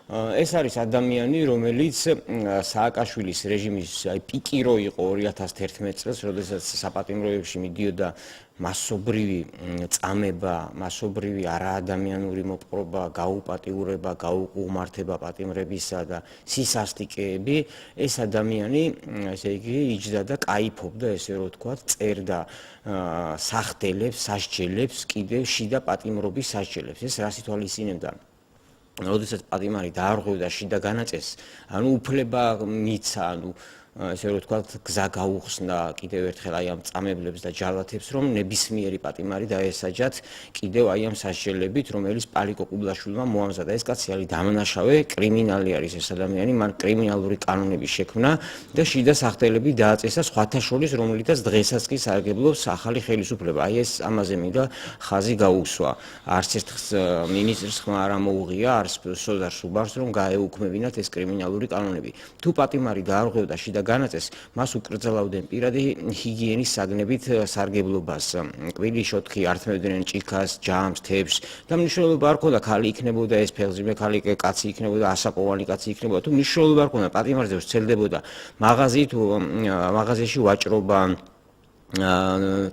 ეს არის ადამიანი, რომელიც სააკაშვილის რეჟიმის პიკირო იყო 2011 წელს, როდესაც საპატიმროებში მიდიოდა მასობრივი წამება, მასობრივი არაადამიანური მოპყრობა, გაუპატიურება, გაუყუმართება პატიმრებისა და სისასტიკეები, ეს ადამიანი, ესე იგი, იჯდა და კაიფობდა, ესე რომ ვთქვათ, წერდა სახდელებს, სასჯელებს, კიდევ შიდა პატიმრობის სასჯელებს. ეს რას ითვალისწინებდა? როდესაც პატიმარი დაარღვევდა შიდა განაწესს, ანუ უფლება მიცა, ანუ ესე რომ ვთქვათ, გზა გაუხსნა კიდევ ერთხელ აი ამ წამებლებს და ჯალათებს, რომ ნებისმიერი პატიმარი დაესაჯათ კიდევ აი ამ სასჯელებით, რომელიც პალიკო კუბლაშვილმა მოამზადა. ეს კაცი არის დამნაშავე, კრიმინალი არის ეს ადამიანი, მან კრიმინალური კანონები შექმნა და შიდა სახდელები დააწესა სხვათა შორის, რომელიცაც დღესაც კი სარგებლობს ახალი ხელისუფლება. აი ეს ამაზე მინდა ხაზი გაუსვა. არც ერთ მინისტრს ხმა არ ამოუღია, არც სოზარ სუბარს, რომ გაეუქმებინათ ეს კრიმინალური კანონები. თუ პატიმარი დაარღვევდა შიდა განაწეს, მას უკრძალავდნენ პირადი ჰიგიენის საგნებით სარგებლობას. კვილი შოთხი ართმევდნენ ჭიქას, ჯამს, თევზს და მნიშვნელობა არ ქონდა, ქალი იქნებოდა ეს ფეხზრდიმე, ქალი კაცი იქნებოდა, ასაკოვანი კაცი იქნებოდა. თუ მნიშვნელობა არ ქონდა, პატიმარზე ვრცელდებოდა მაღაზი თუ მაღაზიაში ვაჭრობა,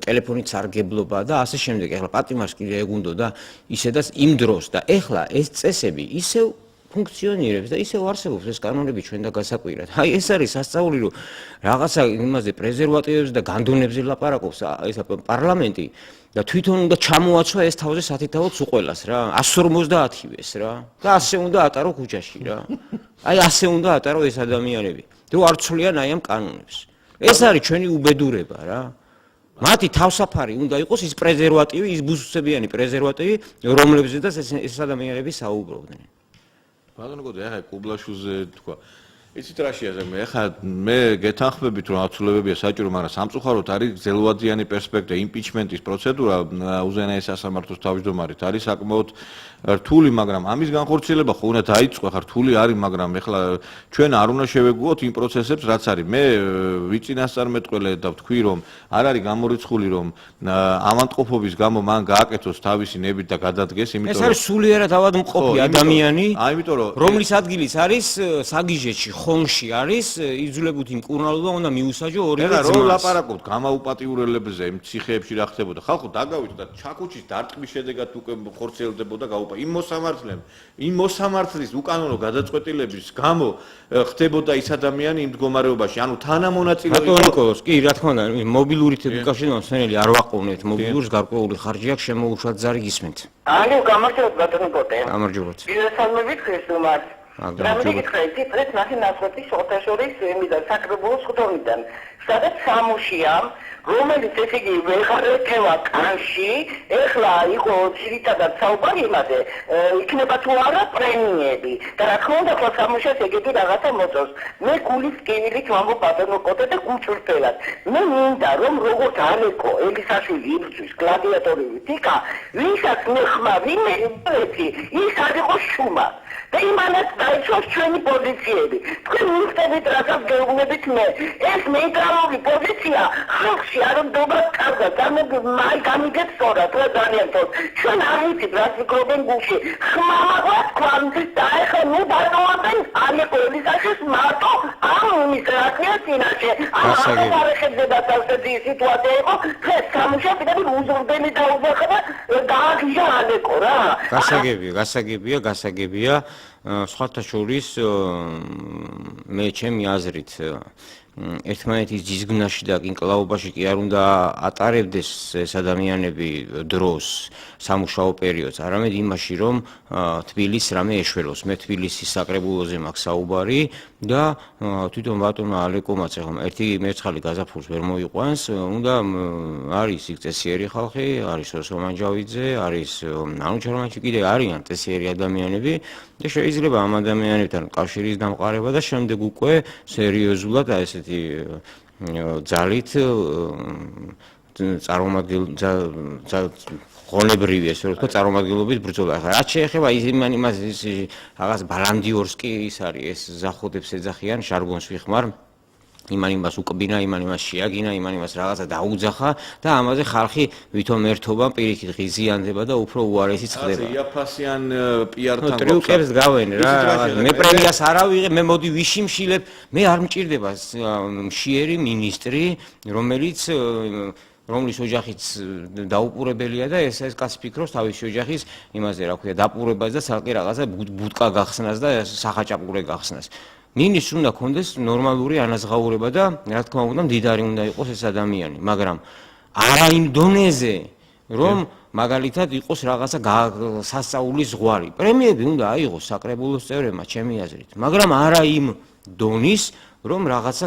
ტელეფონით სარგებლობა და ასე შემდეგ. ეხლა პატიმარს კიდე ეგუნდოდა ისედაც იმ დროს და ეხლა ეს წესები ისევ ფუნქციონირებს და ისევ არსებობს ეს კანონები ჩვენ და გასაკვირად. აი ეს არის სასწაული, რომ რაღაცა იმაზე პრეზერვატივებს და განდონებზე ლაპარაკობს ეს პარლამენტი და თვითონ უნდა ჩამოაცვა ეს თავზე სათითაოდ უყველას რა, 150-ის რა და ასე უნდა ატარო ქუჩაში რა. აი ასე უნდა ატარო ეს ადამიანები. რომ არ ცვლიან აი ამ კანონებს. ეს არის ჩვენი უბედურება რა. მათი თავსაფარი უნდა იყოს ის პრეზერვატივი, ის ბუსუსებიანი პრეზერვატივი, რომლებზედაც ეს ადამიანები საუბრობდნენ. ბატონო გოძე, ახლა კუბლაშვილზე თქვა. იცით რა შეაზრე, ახლა მე გეთანხმებით, რომ აცვლებებია საჭირო, მაგრამ სამწუხაროდ არის გრძელვადიანი პერსპექტივა, იმპიჩმენტის პროცედურა უზენაეს სასამართლოს თავმჯდომარით არის საკმაოდ რთული, მაგრამ ამის განხორციელება ხო უნდა დაიწყო, ახლა რთული არის, მაგრამ ახლა ჩვენ არ უნდა შევეგუოთ იმ პროცესებს, რაც არის. მე ვიწინასწარმეტყველე და ვთქვი, რომ არ არის გამორიცხული, რომ ავადმყოფობის გამო მან გააკეთოს თავისი ნებით და გადადგეს, იმიტომ ეს არის სულიერად ავადმყოფი ადამიანი, იმიტომ რომ რომლის ადგილიც არის საგიჟეთში, თხოვნში არის იძულებითი მკურნალობა უნდა მიუსაჯო ორივე ეხლა რო ძმას. ლაპარაკობთ გამაუპატიურებებზე იმ ციხეებში რა ხდებოდა ხალხო დაგავით და ჩაკუჩის დარტყმის შედეგად უკვე ხორციელდებოდა იმ მოსამართლის უკანონო გადაწყვეტილების გამო ხდებოდა ის ადამიანი იმ მდგომარეობაში ანუ თანამონაწილე რატო ნიკოლოს კი რა თქმა უნდა მობილური თებიკაშენ მოსენელი არ ვაყოვნეთ მობილურს გარკვეული ხარჯი აქვს შემოუშვათ ზარი გისმენთ ალო გამარჯობა ბატონო გოტე გამარჯობათ ვიესალმებით ხესუმართ გამარჯობათ ციფრით ნახე ნაცვლობის ოთაშორის იმიდა საკრებულოს ხდომიდან სადაც სამუშია რომელიც ესე იგი ვეღარეთევა კანში ეხლა იყო ძირითადად საუბარი იმაზე იქნება თუ არა პრემიები და რა თქმა უნდა სამუშიას ეგეთი რაღაცა მოწონს მე გულის კივილით ვამბობ ბატონო გოტე და გუჩვენებად მე მინდა რომ როგორც ალეკო ელისაშვილი იბრძვის გლადიატორული თიკა ვისაც მე ხმარი მე ის არ იყო შუმა და იმანაც დაიცვას ჩვენი პოზიციები თქვენ მიხდებით რასაც გეუბნებით მე ეს ნეიტრალური პოზიცია ხალხში არ მდობად კარგად და გამიგეთ სწორად რა ძალიან თორ ჩვენ არ ვიცით რა ფიქრობენ გულში ხმამა თქვენ და ეხლა ნუ დატოვებენ ალეკო ელისაშვილს მარტო ამ ინისტრაცია წინაშე ამ არხებზე დასავსებდი სიტუაცია იყო დღეს სამუშია პირდაპირ უზრდელი დაუძახა და გააგზა ალეკო რა გასაგებია სხვათა შორის მე ჩემი აზრით ერთმანეთის ძიზგნაში და კინკლაობაში კი არ უნდა ატარებდეს ეს ადამიანები დროს სამუშაო პერიოდს, არამედ იმაში, რომ თბილისს რამე ეშველოს. მე თბილისის საკრებულოზე მაქვს საუბარი და თვითონ ბატონო ალეკომაც ახლა ერთი მერცხალი გაზაფხულს ვერ მოიყვანს, უნდა არის იქ წესიერი ხალხი, არის ოსმანჯავიძე, არის ნანუჩარმანჩი, კიდე არიან წესიერი ადამიანები და შეიძლება ამ ადამიანებთან კავშირის დამყარება და შემდეგ უკვე სერიოზულად ესეთი ძალით ღონებრივი ესე რომ ვთქვა წარმომადგენლობის ბრძოლა. ახლა რაც შეეხება იმას რაღაც ბალანდიორსკი ის არის ეს ზახოდებს ეძახიან ჟარგონს ვიხმარ იმას უკბინა, იმას შეაგინა, იმას რაღაცა დაუძახა და ამაზე ხალხი ვითომ ერთობა პირიქით ღიზიანდება და უფრო უარესი ხდება. იაფასიან პიართან ტრიუკებს გავენ რა, მე პრემიას არ ავიღებ, მე მოდი ვიშიმშილებ, მე არ მჭირდება მშიერი მინისტრი, რომლის ოჯახიც დაუპურებელია და ეს კაცი ფიქრობს თავისი ოჯახის იმაზე რა ქვია დაპურებას და ცალკე რაღაცა ბუტკა გახსნას და სახაჭაპურე გახსნას. მინისტრს უნდა კონდეს ნორმალური ანაზღაურება და რა თქმა უნდა მდიდარი უნდა იყოს ეს ადამიანი, მაგრამ არა იმ დონეზე, რომ მაგალითად იყოს რაღაცა სასწაულის ზღვარი. პრემიები უნდა აიღოს საკრებულოს წევრებმა, ჩემი აზრით, მაგრამ არა იმ დონის რომ რაღაცა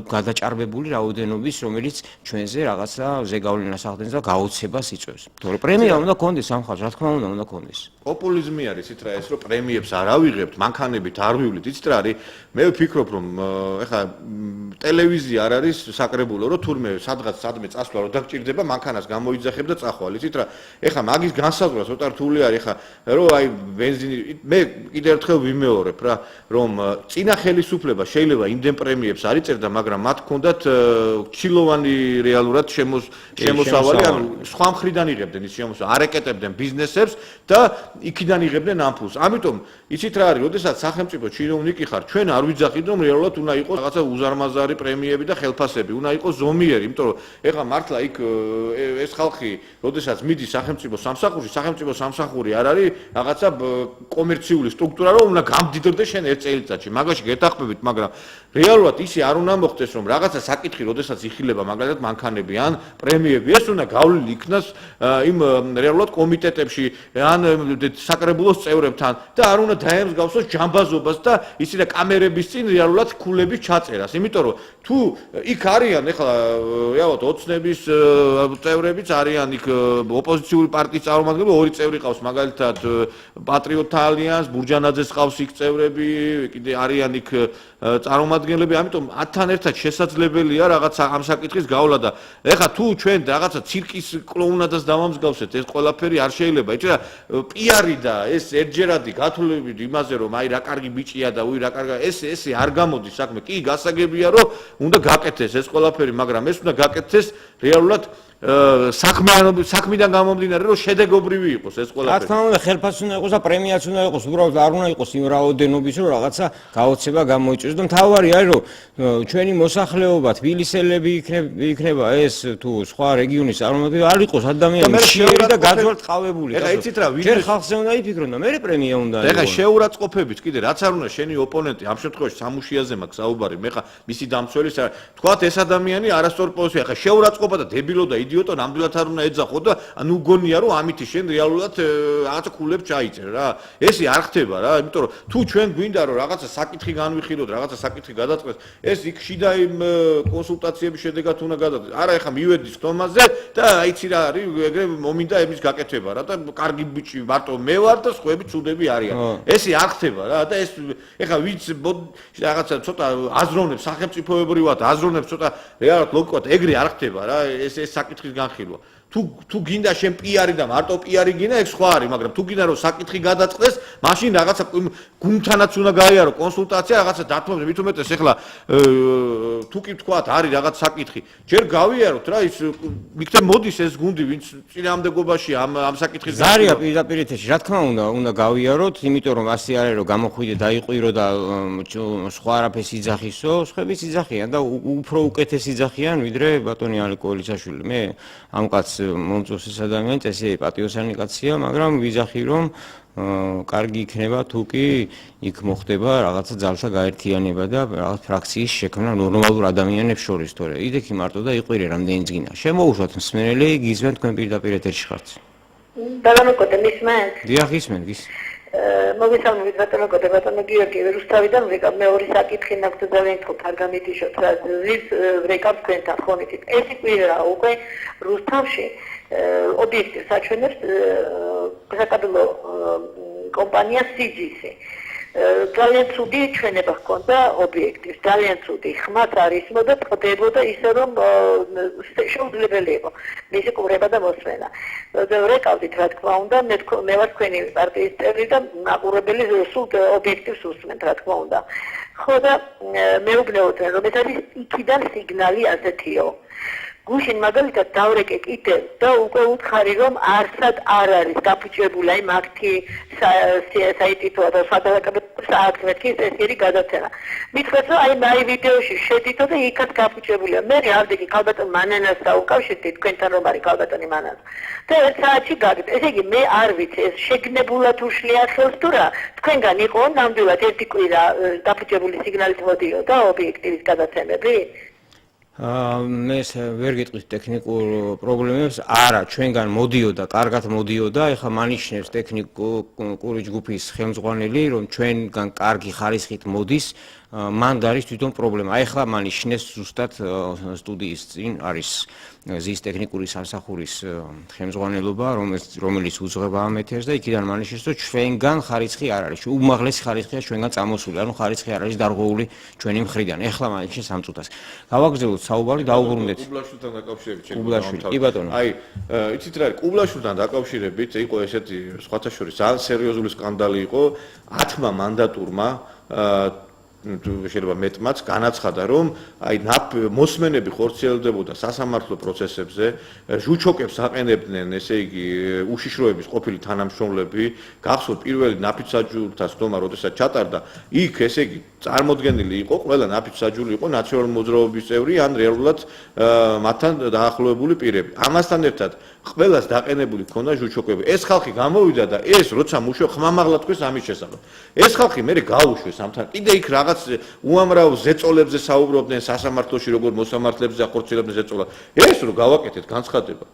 გადაჭარბებული რაოდენობის, რომელიც ჩვენზე რაღაცა ზეგავლენას ახდენს და გაოცებას იწვევს. თორე პრემია უნდა კონდეს ამ ხალხს, რა თქმა უნდა კონდეს. პოპულიზმი არის იცით რა ეს რომ პრემიებს არ ავიღებთ, მანქანებით არ ვივლით, იცით რა არის? მე ვფიქრობ რომ ეხლა ტელევიზია არ არის საკრებულო, რომ თურმე სადმე წასვლა რომ დაგჭირდება, მანქანას გამოიძახებ და წახვალ, იცით რა? ეხლა მაგის განსაზღვრა ცოტა რთული არის, ეხლა რომ აი ბენზინი მე კიდევ ერთხელ ვიმეორებ რა, რომ წინა ხელისუფლება შეიძლება იმდენ პრემიებს არ იწერდა, მაგრამ მათ ჰქონდათ ჩილოვანი რეალურად შემოსავალი, ანუ სხვა მხრიდან იღებდნენ ის შემოსავალი, არ ეკეტებდნენ ბიზნესებს და იქიდან იღებდნენ ამ ფულს. ამიტომ იცით რა არის, როდესაც სახელმწიფო ჩინოვნიკი ხარ, ჩვენ არ ვიძახით, რომ რეალურად უნდა იყოს რაღაცა უზარმაზარი პრემიები და ხელფასები, უნდა იყოს ზომიერი, იმიტომ რომ ეხლა მართლა იქ ეს ხალხი, როდესაც მიდის სახელმწიფო სამსახურში, სახელმწიფო სამსახური არ არის რაღაცა კომერციული სტრუქტურა, რომ უნდა გამდიდრდეს შენ ერთ წელიწადში. მაგაში გეთახმებით, მაგრამ რეალურად ისე არ უნდა მოხდეს, რომ რაღაცა საკითხი, როდესაც იხილება მაგალითად მანქანები ან პრემიები, ეს უნდა გავლილი იქნას იმ რეალურად კომიტეტებში ან საკრებულოს წევრებთან და არ უნდა დაემსგავსოს ჯამბაზობას და ისი და კამერების წინ რეალურად ქულების ჩაწერას. იმიტომ რომ თუ იქ არიან ეხლა რეალურად ოცნების წევრებიც არიან იქ ოპოზიციური პარტიის წარმომადგენლები, ორი წევრი ყავს მაგალითად პატრიოტთა ალიანს, ბურჯანაძეს ყავს იქ წევრები, კიდე არიან იქ წარმომადგენლები, ამიტომ 10-თან ერთად შესაძლებელია რაღაცა ამ საკითხის გავლა და ეხლა თუ ჩვენ რაღაცა ცირკის კლოუნადას დავამსგავსეთ, ეს ყველაფერი არ შეიძლება. იცი რა, პიარი და ეს ერთჯერადი გათვლები იმაზე, რომ აი რა კარგი ბიჭია და უი რა კარგა, ესე არ გამოდის საქმე. კი, გასაგებია, რომ უნდა გაკეთდეს ეს ყველაფერი, მაგრამ ეს უნდა გაკეთდეს რეალურად საქმიდან გამომდინარე რომ შედეგობრივი იყოს ეს რა ყველაფერი. თქმა უნდა, ხელფასი უნდა იყოს და პრემიაც უნდა იყოს, უბრალოდ არ უნდა იყოს იმ რაოდენობის, რომ რაღაცა გაოცება გამოიწვიოს და მთავარი არის, რომ ჩვენი მოსახლეობა, თბილისელები იქნება ეს თუ სხვა რეგიონის წარმომადგენლები არ იყოს ადამიანები ხშირი და გაძვირთყავებული. ეხლა იცით რა, ჯერ ხალხზე უნდა იფიქრონ და მე პრემია უნდა იყოს. ეხლა შეურაცხყოფებით კიდე რაც არ უნდა შენი ოპონენტი ამ შემთხვევაში სამუშიაზე მაქვს საუბარი, მე ხა მისი დამცველის თქვათ ეს ადამიანი არასწორ პოზიციაა, ხა შეურაცხყოფა და დებილო და იდიოტო ნამდვილად არ უნდა ეძახო და ანუ გონია რომ ამით შენ რეალურად რაღაცა ქულებს ჩაიწერე რა. ესე არ ხდება რა, იმიტომ რომ თუ ჩვენ გვინდა რომ რაღაცა საკითხი განვიხილოთ, რაღაცა საკითხი გადაწყდეს, ეს იქ შიდა იმ კონსულტაციების შედეგად უნდა გადაწყდეს. არა, ეხლა მივედი ხტომაზე და აიცი რა არის, ეგრე მომინდა εμის გაკეთება რა და კარგი ბიჭი მარტო მე ვარ და სხვაები ცუდები არიან. ესე არ ხდება რა და ეს ეხლა ვინც რაღაცა ცოტა აზროვნებს სახელმწიფოებრივად, აზროვნებს ცოტა რეალურად ლოგიკურად ეგრე არ ხდება რა, ეს საკითხის განხილვა. თუ გინდა შენ პიარი და მარტო პიარი გინდა, ეგ სხვა არის, მაგრამ თუ გინდა რომ საკითხი გადაწყდეს, მაშინ რაღაცა გუნთანაც უნდა გაიარო კონსულტაცია, რაღაცა დათმობ, მით უმეტეს ეხლა თუ კი თქვათ არის რაღაც საკითხი, ჯერ გავიაროთ რა, ის იქნებ მოდის ეს გუნდი, ვინც წინააღმდეგობაში ამ საკითხის ზარია პირდაპირ ეთერში, რა თქმა უნდა გავიაროთ, იმიტომ რომ ასე არის რომ გამოხვიდე დაიყვირო და სხვა არაფერს იძახისო, სხვაებიც იძახიან და უფრო უკეთესი იძახიან ვიდრე ბატონი ალეკო ელისაშვილი. მე ამ კაცს მომწონს ეს ადამიანი, წესიერი პატიოსანი კაცია, მაგრამ ვიძახი რომ კარგი იქნება თუ კი იქ მოხდება რაღაცა ძალთა გაერთიანება და რაღაც ფრაქციის შექმნა ნორმალურ ადამიანებს შორის, თორე იდექი მარტო და იყვირე რამდენიც გინდა. შემოუშვათ მსმენელი, გიზმენ თქვენ პირდაპირ ეთერში ხართ. დაგანაკოთე მისმენთ. დიახ, ისმენ გის. მოგესალმებით ბატონო გიორგი რუსთავიდან ვიკავ მეორე საკითხი ნახეთ ძალიან თქო არ გამიტიშოთ რა ზის ვიკავ თქვენთან ხონით ეს იყვირა უკვე რუსთავში ობიექტი საჩვენებს საკაბელო კომპანია CGC ძალიან ცუდი ჩვენება ჰქონდა ობიექტის ძალიან ცუდი ხმაც არის მოდა წდებოდა ისე რომ შეუძლებელი იყო მისი კურება და მოსვენა ვეკავდით რა თქმა უნდა მე ვარ თქვენი პარტიის წევრი და მაყურებელი სულ ობიექტივს უსმენთ რა თქმა უნდა ხო და მეუბნეოდნენ რომ ეს არის იქიდან სიგნალი ასეთიო გუშინ მაგალითად დავრეკე კიდევ და უკვე უთხარი რომ არსად არ არის გაფუჭებული აი მაგთი საიტითო და სააკცენტი ესეთი გადაცემა მithქვეთ რომ აი ვიდეოში შედითო და იქაც გაფუჭებულია მე ავდექი ქალბატონ მანანას დაუკავშირდით თქვენთან რომ არის ქალბატონი მანანა და ერთ საათში გაგეთ ესე იგი მე არ ვიცი ეს შეგნებულად უშლია ხელს თუ რა თქვენგან იყო ნამდვილად ერთი კვირა გაფუჭებული სიგნალით მოდიოდა ობიექტივის გადაცემები მე ვერ გეტყვით ტექნიკურ პრობლემებს. არა, ჩვენგან მოდიოდა, კარგად მოდიოდა. ეხლა მანიშნებს ტექნიკური ჯგუფის ხელმძღვანელი, რომ ჩვენგან კარგი ხარისხით მოდის. მან არის თვითონ პრობლემა. ეხლა მანიშნებს ზუსტად სტუდიის წინ არის ზის ტექნიკური სამსახურის ხელმძღვანელობა, რომელიც უძღვება ამ ეთერს და იქიდან მანიშნებს, რომ ჩვენგან ხარისხი არ არის. უმაღლესი ხარისხია ჩვენგან წამოსული, ანუ ხარისხი არ არის დარღვეული ჩვენი მხრიდან. ეხლა მანიშნებს ამ წუთას. გავაგრძელოთ საუბარი, დაუბრუნდეთ. კუბლაშვილთან დაკავშირებით კუბლაშვილი, კი ბატონო. აი, იცით რა, კუბლაშვილთან დაკავშირებით იყო ესეთი სხვათა შორის ძალიან სერიოზული სკანდალი იყო 10 მანდატურმა შეიძლება მეტმაც განაცხადა რომ აი მოსმენები ხორციელდებოდა სასამართლო პროცესებზე ჟუჩოკებს აყენებდნენ ესე იგი უშიშროების ყოფილი თანამშრომლები გახსოვთ პირველი ნაფიცსაჯულთა სტომა როდესაც ჩატარდა იქ ესე იგი წარმოდგენილი იყო ყველა ნაფიცსაჯული იყო ნაციონალური მოძრაობის წევრი ან რეალურად მათთან დაახლოებული პირები ამასთან ერთად ყველას დაყენებული ქონდა ჟუჩოკები ეს ხალხი გამოვიდა და ეს როცა მუშო ხმამაღლა თქვეს ამის შესახებ ეს ხალხი მე გაუშვეს ამთან კიდე იქ რაღაც უამრავ ზეწოლებზე საუბრობდნენ სასამართლოში როგორ მოსამართლეებზე ახორციელებდნენ ზეწოლა ეს რო გავაკეთეთ განცხადება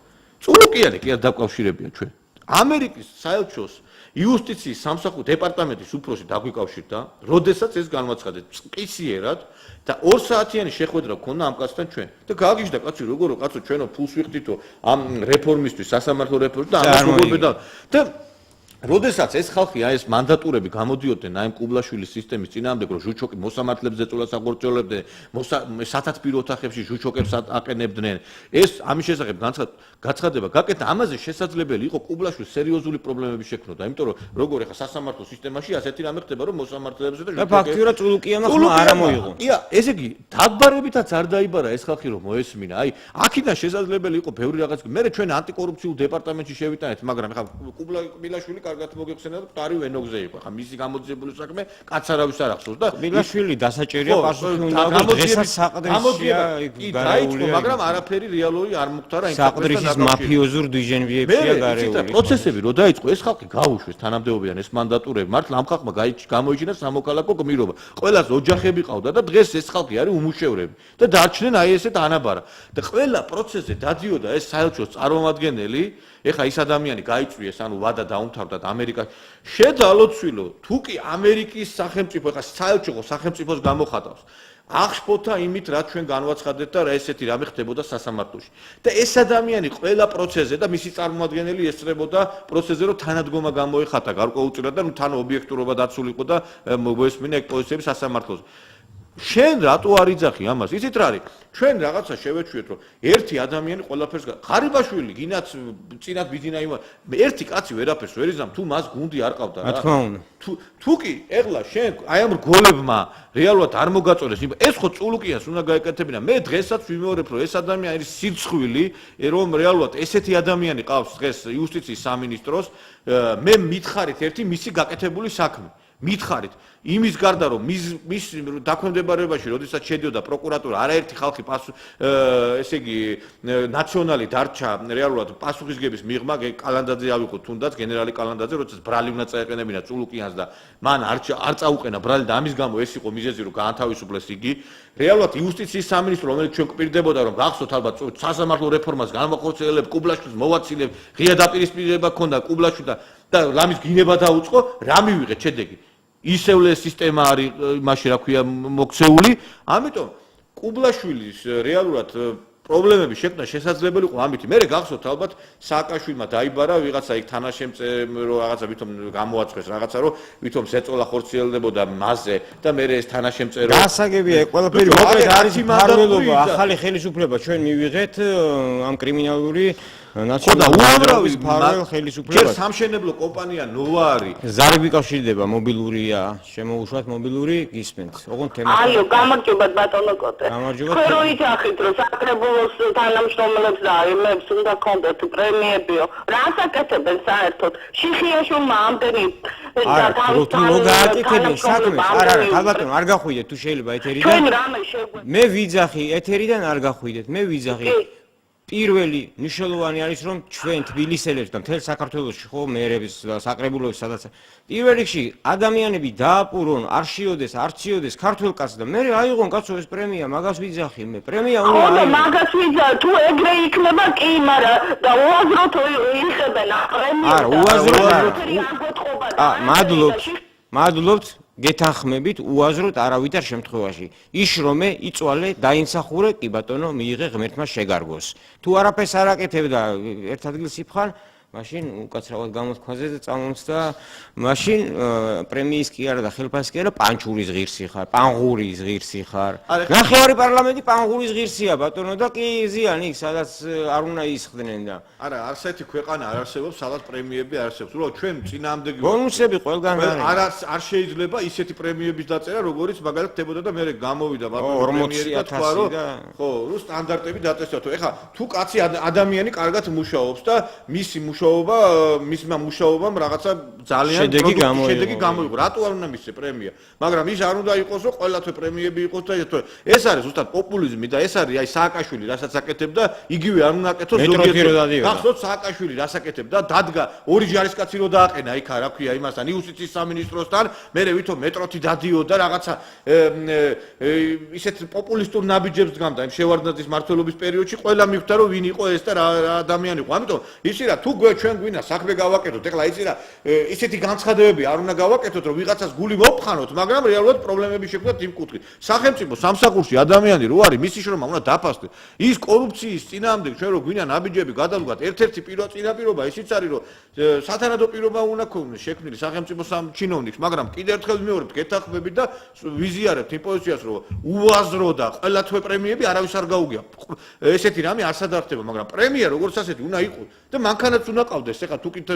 წულუკიანი კი არ დაკავშირებია ჩვენ ამერიკის საელჩოს იუსტიციის სამსახურის დეპარტამენტის უფროსი დაგვიკავშირდა როდესაც ეს განაცხადეთ ყისიერად და 2 საათიანი შეხვედრა გქონდა ამ კაცთან ჩვენ და გააგიჟდა კაცი როგორ კაცო ჩვენო ფულს ვიხდითო ამ რეფორმისთვის სასამართლო რეფორმის და ამას როგორ და როდესაც ეს ხალხი ეს მანდატურები გამოდიოდნენ აი კუბლაშვილის სისტემის წინააღმდეგ რომ ჟუჩოკი მოსამართლებს ზეწოლას აღორწოლებდნენ სათათბირო ოთახებში ჟუჩოკებს აყენებდნენ ეს ამის შესახებ გაცხადება გაკეთა ამაზე შესაძლებელი იყო კუბლაშვილს სერიოზული პრობლემები შექმნოდა იმიტომ რომ როგორ ეხა სასამართლო სისტემაში ასეთი რამე ხდება რომ მოსამართლეებზე და და ფაქტიურად წულუკიანმა ხმა არ ამოიღო ია ესე იგი დაგბარებითაც არ დაიბარა ეს ხალხი რომ მოესმინა აი აქედან შესაძლებელი იყო ბევრი რაღაც მე ჩვენ ანტიკორუფციულ დეპარტამენტში შევიტანეთ მაგრამ ეხა კუბლაშვილი კარგად მოგეხსენა და მყარი ვენოგზე იყო. ხა მისი გამოძიებული საქმე კაცარავის არ ახსოვს და კუბლაშვილი დასაჭერია პასუხი უნდა იყოს დღესაც საყდრისია დაიწყო, მაგრამ არაფერი რეალური არ მოხდარა იმ საყდრისის მაფიოზურ დიჟენვიებშია გარეული. პროცესები რო დაიწყო, ეს ხალხი გაუშვეს თანამდებობიდან ეს მანდატურები. მართლა ამ ხალხმა გამოიჩინა სამოქალაქო გმირობა. ყველას ოჯახები ყავდა და დღეს ეს ხალხი არის უმუშევრები და დარჩნენ აი ესეთ ანაბარა. და ყველა პროცესზე დადიოდა ეს საელჩოს წარმომადგენელი ეხა ის ადამიანი გაიწვიეს, ანუ ვადა დაუმთავრდა და ამერიკა შეძალოცვილო, თუ კი ამერიკის სახელმწიფო ეხა საელჩო სახელმწიფოს გამოხატავს. აღშფოთა იმით, რაც ჩვენ განვაცხადეთ და რა ესეთი რამე ხდებოდა სასამართლოში. და ეს ადამიანი ყველა პროცესზე და მისი წარმომადგენელი ესწრებოდა პროცესზე, რომ თანადგომა გამოეხატა გარკვეულწილად და თან ობიექტურობა დაცულიყო და მოესმინა ეგ პოზიციები სასამართლოზე. შენ რატო არ იძახი ამას? იცით რა არის? ჩვენ რაღაცა შევეჩვიეთ, რომ ერთი ადამიანი ყველაფერს ღარიბაშვილი, გინაც წინათ ბიძინა იმა, ერთი კაცი ვერაფერს ვერ იზამ, თუ მას გუნდი არ ყავდა რა. რა თქმა უნდა. თუ კი ეხლა შენ აი ამ რგოლებმა რეალურად არ მოგაწოდეს, ეს ხო წულუკიანს უნდა გაეკეთებინა. მე დღესაც ვიმეორებ, რომ ეს ადამიანი არის სირცხვილი, რომ რეალურად ესეთი ადამიანი ყავს დღეს იუსტიციის სამინისტროს, მე მითხარით ერთი მისი გაკეთებული საქმე. მითხარით იმის გარდა რომ მის დაქვემდებარებაში როდესაც შედიოდა პროკურატურა არაერთი ხალხი ესე იგი ნაციონალი დარჩა რეალურად პასუხისგების მიღმა კალანდაძე ავიღო თუნდაც გენერალი კალანდაძე როდესაც ბრალი უნდა წაეყენებინა წულუკიანს და მან არ წაუყენა ბრალი და ამის გამო ეს იყო მიზეზი რომ გაანთავისუფლეს იგი რეალურად იუსტიციის სამინისტრო რომელიც ჩვენ გვპირდებოდა რომ გახსოვთ ალბათ სასამართლო რეფორმას განმახორციელებ კუბლაშვილს მოვაცილებ ღია დაპირისპირება ჰქონდა კუბლაშვილს და რამის გინება დაუწყო რა მივიღეთ შედეგი ისევლე სისტემა არის იმაში რა ქვია მოქცეული ამიტომ კუბლაშვილის რეალურად პრობლემები შექმნა შესაძლებელი იყო ამით მე გახსოვთ ალბათ სააკაშვილმა დაიბარა ვიღაცა იქ თანაშემწერო რაღაცა ვითომ გამოაცხეს რაღაცა რომ ვითომ ზეწოლა ხორციელდებოდა მასზე და მე ეს თანაშემწერო გასაგებია ეგ ყველაფერი მოკლედ არის მფარველობა ახალი ხელისუფლება ჩვენ მივიღეთ ამ კრიმინალური ნაციონალური ფარველ ხელისუფლებას. ჯერ სამშენებლო კომპანია ნოვა არის. ზარი მიკავშირდება მობილურია, შემოუშვათ მობილური გისმენთ. ოღონდ თემა. აიო, გამარჯობა ბატონო კოტე. გამარჯობა. ხო რო იძახით რომ საკრებულოს თანამშრომლებს და იმებს უნდა კონდეთ პრემიებიო. რას აკეთებენ საერთოდ? შიხიაშვილმა ამდენი არა, თუ რო გააკეთებენ საქმეს, არა, ხალბატონო, არ გახვიდეთ თუ შეიძლება ეთერიდან. ჩვენ რამე შეგვიძლია. მე ვიძახი ეთერიდან არ გახვიდეთ, მე ვიძახი. პირველი მნიშვნელოვანი არის რომ ჩვენ თბილისელებს და მთელ საქართველოში ხო მერების საკრებულოებს სადაც პირველ რიგში ადამიანები დააპურონ არ შიოდეს არ ციოდეს ქართულ კაცს და მე აიღონ კაცო ეს პრემია მაგას ვიძახი მე პრემია უნდა აიღო ხო მაგას ვიძახი თუ ეგრე იქნება კი მაგრამ და უაზროდ იხებენ პრემიას არა უაზროდ არა მადლობთ გეთანხმებით უაზროდ არავითარ შემთხვევაში იშრომე იწვალე დაინსახურე კი ბატონო მიიღე ღმერთმა შეგარგოს თუ არაფერს არ აკეთებდა ერთ ადგილს იფხარ მაშინ უკაცრავად გამოთქვაზე და წამომცდა მაშინ პრემიის კი არა და ხელფასი კი არა პანჩურის ღირსი ხარ პანღურის ღირსი ხარ ნახევარი პარლამენტი პანღურის ღირსია ბატონო და კი ზიანი სადაც არ უნდა ისხდნენ და არა არცერთი ქვეყანა არ არსებობს სადაც პრემიები არ არსებობს უბრალოდ ჩვენ წინააღმდეგი ბონუსები ყველგან არ შეიძლება ისეთი პრემიების დაწერა როგორიც მაგალითად ხდებოდა და მე გამოვიდა ბატონო პრემიერი და თქვა რომ ხო რო სტანდარტები დაწესდა თუ ეხა თუ კაცი ადამიანი კარგად მუშაობს და მისი მისმა მუშაობამ რაღაცა ძალიან შედეგი გამოიღო. რატო არ უნდა მისცე პრემია? მაგრამ ის არ უნდა იყოს, რომ ყველა თვე პრემიები იყოს და ეს არის ზუსტად პოპულიზმი და ეს არის აი სააკაშვილი, რასაც აკეთებდა, იგივე არ უნდა აკეთოს ზოგიერთი. გახსოვთ სააკაშვილი, რას აკეთებდა? დადგა ორი ჯარისკაცი რო დააყენა იქ რა ქვია იმასთან, იუსტიციის სამინისტროსთან, მერე ვითომ მეტროთი დადიოდა რაღაცა ისეთ პოპულისტურ ნაბიჯებს დგამდა იმ შევარდნაძის მმართველობის პერიოდში, ყველა მიხვდა რომ ვინ იყო ეს და რა ადამიანი იყო. ამიტომ ისი რა თუ ჩვენ გვინდა საქმე გავაკეთოთ. ეხლა იცი რა, ისეთი განცხადებები არ უნდა გავაკეთოთ, რომ ვიღაცას გული მოვფხანოთ, მაგრამ რეალურად პრობლემები შექმნათ იმ კუთხით. სახელმწიფო სამსახურში ადამიანი რო არის, მისი შრომა უნდა დაფასდეს. ის კორუფციის წინააღმდეგ ჩვენ რო გვინდა ნაბიჯები გადავდგათ, ერთ-ერთი წინაპირობა ისიც არის, რომ სათანადო პირობა უნდა ქონდეს შექმნილი სახელმწიფო სამჩინოვნიკს, მაგრამ კიდევ ერთხელ ვიმეორებ, გეთანხმებით და ვიზიარებთ იმ პოზიციას, რომ უაზრო და ყველა თვე პრემიები არავის არ გაუგია. ესეთი რამე არ სადარჩება, მაგრამ პრემია როგორც ასეთი უნდა იყოს და მანქანაც უნდა ყავდეს. ეხლა თუ კიდე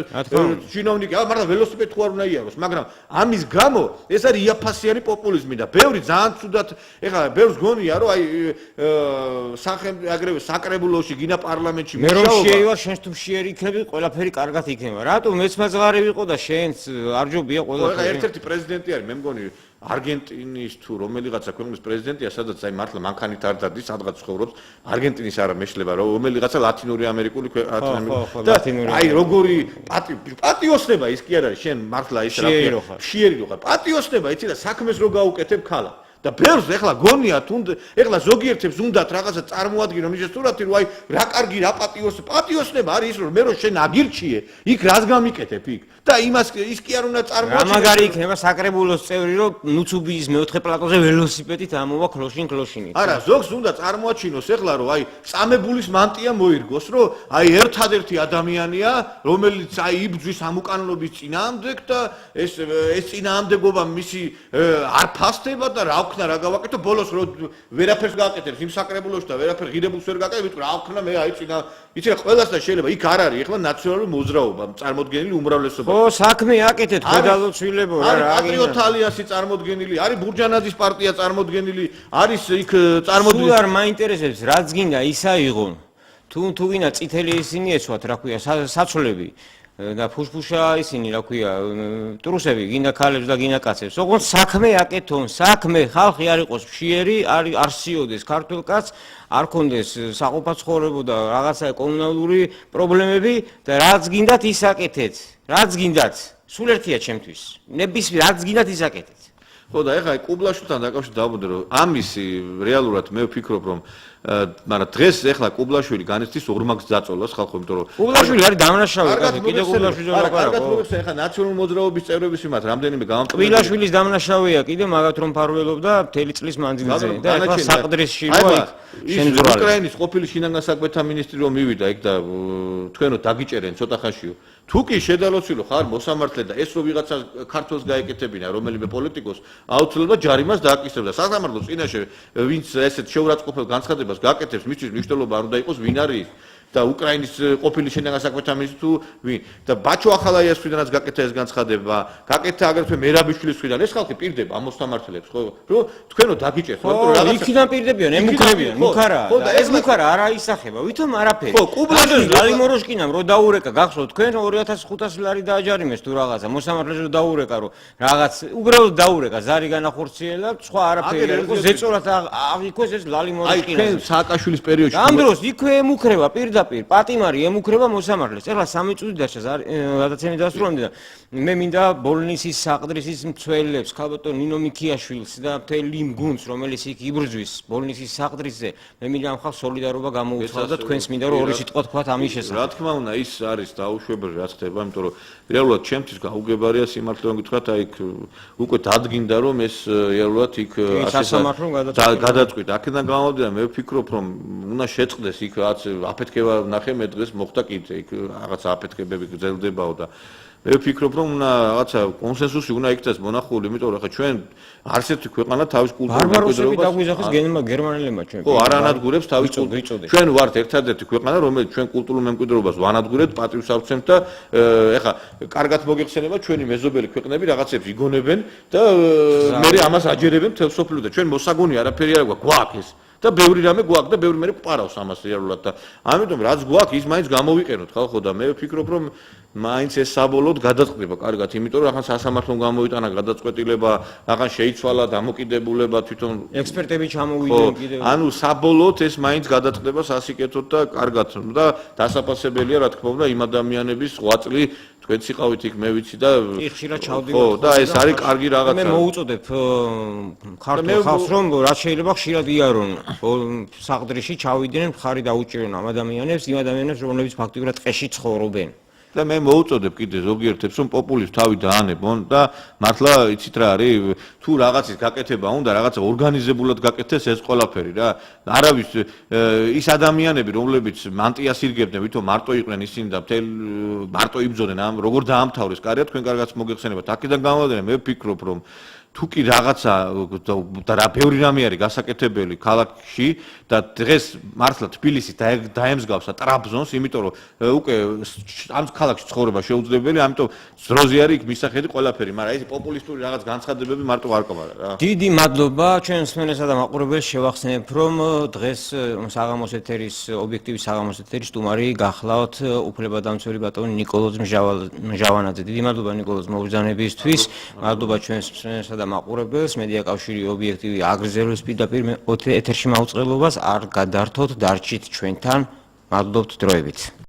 ჩინოვნიკი, მაგრამ ველოსიპედი თუ არ უნდა იაროს, მაგრამ ამის გამო ეს არის იაფასიანი პოპულიზმი და ბევრი ძალიან ცუდად, ეხლა ბევრს გონია, რომ აი აგრევე საკრებულოში გინა პარლამენტში მე რომ შეიძლება შენს თუ მშიერი იქნები, ყველაფერი კარგად იქნება. რატომ მეც მაძღარი ვიყო და შენც არ ჯობია ყველაფერი. ეხლა ერთ-ერთი პრეზიდენტი არის, მე მგონი არგენტინის თუ რომელიღაცა ქვეყნის პრეზიდენტია, სადაც აი მართლა მანქანით არ დადის, სადღაც ცხოვრობს, არგენტინის არა მეშლება, რომელიღაცა ლათინური ამერიკული და აი როგორი პატიოსნება ის კი არ არის, შენ მართლა ის რა მშიერი რო ხარ. პატიოსნება, იცი რა, საქმეს რო გაუკეთებ ქალა. და ბევრს ეხლა გონია თუნდ ეხლა ზოგიერთებს უნდათ რაღაცა წარმოადგინონ ის სურათი რომ აი რა კარგი რა პატიოსნება არის ის რომ მე რო შენ აგირჩიე იქ რას გამიკეთებ იქ და იმას ის კი არ უნდა წარმოადგინო მაგარი იქნება საკრებულოს წევრი რომ ნუცუბიის მეოთხე პლატოზე ველოსიპედით ამოვა ქლოშინით არა ზოგს უნდა წარმოაჩინოს ეხლა რომ აი წამებულის მანტია მოირგოს რომ აი ერთადერთი ადამიანია რომელიც აი იბძვის ამ უკანონობის წინააღმდეგ და ეს წინააღმდეგობა მისი არ ფასდება და რა ვქნა რა გავაკეთო ბოლოს რო ვერაფერს გააკეთებს იმ საკრებულოში და ვერაფერ ღირებულს ვერ გააკეთებ რა ვქნა მე აი წინა იცი რა ყველასთან შეიძლება იქ არ არის ეხლა ნაციონალური მოძრაობა წარმოდგენილი უმრავლესობა ხო საქმე აკეთეთ გადალოცვილებო რა არის პატრიოტ ალიანსი წარმოდგენილი არის ბურჯანაძის პარტია წარმოდგენილი არის იქ წარმოდგენილი სულ არ მაინტერესებს რაც გინდა ისა იღონ თუ გინდა წითელი ისინი ეცვათ რა ქვია საცოლები და ფუშფუშა ისინი რა ქვია ტრუსები გინდა ქალებს და გინდა კაცებს ოღონდ საქმე აკეთონ საქმე ხალხი არ იყოს მშიერი არ სიოდეს ქართულ კაცს არ კონდეს საყოფაცხოვრებო და რაღაცა კომუნალური პრობლემები და რაც გინდათ ის აკეთეთ რაც გინდათ სულ ერთია ჩემთვის ნებისმიერ რაც გინდათ ის აკეთეთ ხო და ეხლა კუბლაშვილთან დაკავშირებით დავუბრუნდე რომ ამისი რეალურად მე ვფიქრობ რომ მაგრამ დღეს ეხლა კუბლაშვილი განიცდის ორმაგს დაწოლას ხალხო იმიტომ რომ კუბლაშვილი არის დამნაშავე კიდე კუბლაშვილზე კარგად მოგეხსნა ეხლა ნაციონალური მოძრაობის წევრების მიმართ რამდენიმე კუბლაშვილის დამნაშავეა კიდე მაგათ რომ ფარველობდა მთელი წლის მანძილზე და ეხლა საყდრისში როა შენძურალი უკრაინის ყოფილი შინაგან საქმეთა მინისტრი რომ მივიდა იქ და თქვენო დაგიჭერენ ცოტა ხანშიო თუ კი შედალოცილო ხარ მოსამართლე და ეს რო ვიღაცა ქართულს გაეკეთებინა რომელიმე პოლიტიკოს აუცილებლად ჯარიმას დააკისრებდა სასამართლოს წინაშე ვინც ესეთ შეურაცხყოფელ განცხადებას გააკეთებს მისთვის მნიშვნელობა არ უნდა იყოს ვინ არის და უკრაინის ყოფილი შინაგან საქმეთა მინისტრი თუ ვინ და ბაჩო ახალაიას თვითონაც გაკეთა ეს განცხადება გაკეთა აგრეთვე მერაბიშვილის თვითონ ეს ხალხი პირდება ამ მოსამართლეებს ხო რომ თქვენო დაგიჭერთ ხო იქიდან პირდებიან ემუქრებიან მუქარა და ეს მუქარა არ აისახება ვითომ არაფერი ხო კუბლაშვილი ლალიმოროშკინამ რო დაურეკა გახსოვთ თქვენ 2500 ლარი დააჯარიმეს თუ რაღაცა მოსამართლეზე რო დაურეკა რომ რაღაც უბრალოდ დაურეკა ზარი განახორციელა სხვა არაფერი არ იყო ზეწოლად აღიქოს ეს ლალიმოროშკინა აი თქვენ სააკაშვილის პერიოდში ამ დროს იქვე ემუქრება პირდაპირ პატიმარი ემუქრება მოსამართლეს ეხლა 3 წუთი დარჩა გადაცემი დასრულამდე და მე მინდა ბოლნისის საყდრისის მცველებს ქალბატონ ნინო მიქიაშვილს და მთელი იმ გუნდს რომელიც იქ იბრძვის ბოლნისის საყდრისზე მე მინდა ამ ხალხს სოლიდარობა გამოუცხადა და თქვენს მინდა რომ ორი სიტყვა თქვათ ამის შესახებ რა თქმა უნდა ის არის დაუშვებელი რაც ხდება იმიტომ რომ რეალურად ჩემთვის გაუგებარია სიმართლე რომ გითხრათ აი იქ უკვე დადგინდა რომ ეს რეალურად იქ გადაწყვიტა აქედან გამომდინარე მე ვფიქრობ რომ უნდა შეწყდეს იქ რაც აფეთქება ნახე მე დღეს მოხდა კიდე იქ რაღაცა აფეთქებები გრძელდებაო და მე ვფიქრობ რომ უნდა რაღაცა კონსენსუსი უნდა იქცეს მონახული იმიტომ რომ ხა ჩვენ არც ერთი ქვეყანა თავის კულტურულ მემკვიდრეობას დაგვიზახეს გერმანელებმა ჩვენ ხო არ ანადგურებს თავის კულტურას ჩვენ ვართ ერთადერთი ქვეყანა რომელიც ჩვენ კულტურულ მემკვიდრეობას ვანადგურებთ პატივს ავცემთ და ეხა კარგად მოგეხსენება ჩვენი მეზობელი ქვეყნები რაღაცებს იგონებენ და მე ამას აჯერებენ მთელ სოფლიო და ჩვენ მოსაგონი არაფერი არ გვაქვს ეს და ბევრი რამე გვაქვს და ბევრი მე პარავს ამას რეალურად და ამიტომ რაც გვაქვს ის მაინც გამოვიყენოთ ხალხო და მე ვფიქრობ რომ მაინც ეს საბოლოოდ გადაწყდება კარგად იმიტომ რომ ახლა სასამართლომ გამოიტანა გადაწყვეტილება ახლა შეიცვალა დამოკიდებულება თვითონ ექსპერტები ჩამოვიდნენ კიდევ ანუ საბოლოოდ ეს მაინც გადაწყდება სასიკეთოდ და კარგად და დასაფასებელია რა თქმა უნდა იმ ადამიანების ღვაწლი თქვენც იყავით იქ მე ვიცი და ხშირად ჩავდივარ ხო და ეს არის კარგი რაღაცა მე მოუწოდებ ქართულ ხალხს რომ რაც შეიძლება ხშირად იარონ საყდრიში ჩავიდნენ მხარი დაუჭირონ ამ ადამიანებს რომლებიც ფაქტიურად ტყეში ცხოვრობენ და მე მოუწოდებ კიდე ზოგიერთებს რომ პოპულიზმს თავი დაანებონ და მართლა იცით რა არის თუ რაღაცის გაკეთება უნდა რაღაცა ორგანიზებულად გაკეთდეს ეს ყველაფერი რა არავის ის ადამიანები რომლებიც მანტიას ირგებდნენ ვითომ მარტო იყვნენ ისინი და მთელ მარტო იბრძოდნენ ამ როგორ დაამთავრეს კარიერა თქვენ კარგად მოგეხსენებათ აქედან გამოვადნენ მე ვფიქრობ რომ თუ კი რაღაცა და რა ბევრი რამე არის გასაკეთებელი ქალაქში და დღეს მართლა თბილისი დაემსგავსა ტრაბზონს, იმიტომ რომ უკვე ამ ქალაქში ცხოვრება შეუძლებელი, ამიტომ ძროზე არის იქ მისახედი ყველაფერი, მაგრამ ეს პოპულისტური რაღაც განცხადებები მარტო არ ყავარა რა. დიდი მადლობა ჩვენს მსმენელსა და მაყურებელს შევახსენებ რომ დღეს საღამოს ეთერის ობიექტივის საღამოს ეთერის სტუმარი გახლავთ უფლებადამცველი ბატონი ნიკოლოზ მჟავანაძე. დიდი მადლობა ნიკოლოზ მობრძანებისთვის, მადლობა ჩვენს მსმენელსა და მაყურებელს. მედია კავშირი ობიექტივი აგრძელებს პირდაპირ ეთერში მაუწყებლობას. არ გადართოთ, დარჩით ჩვენთან. მადლობთ დროებით.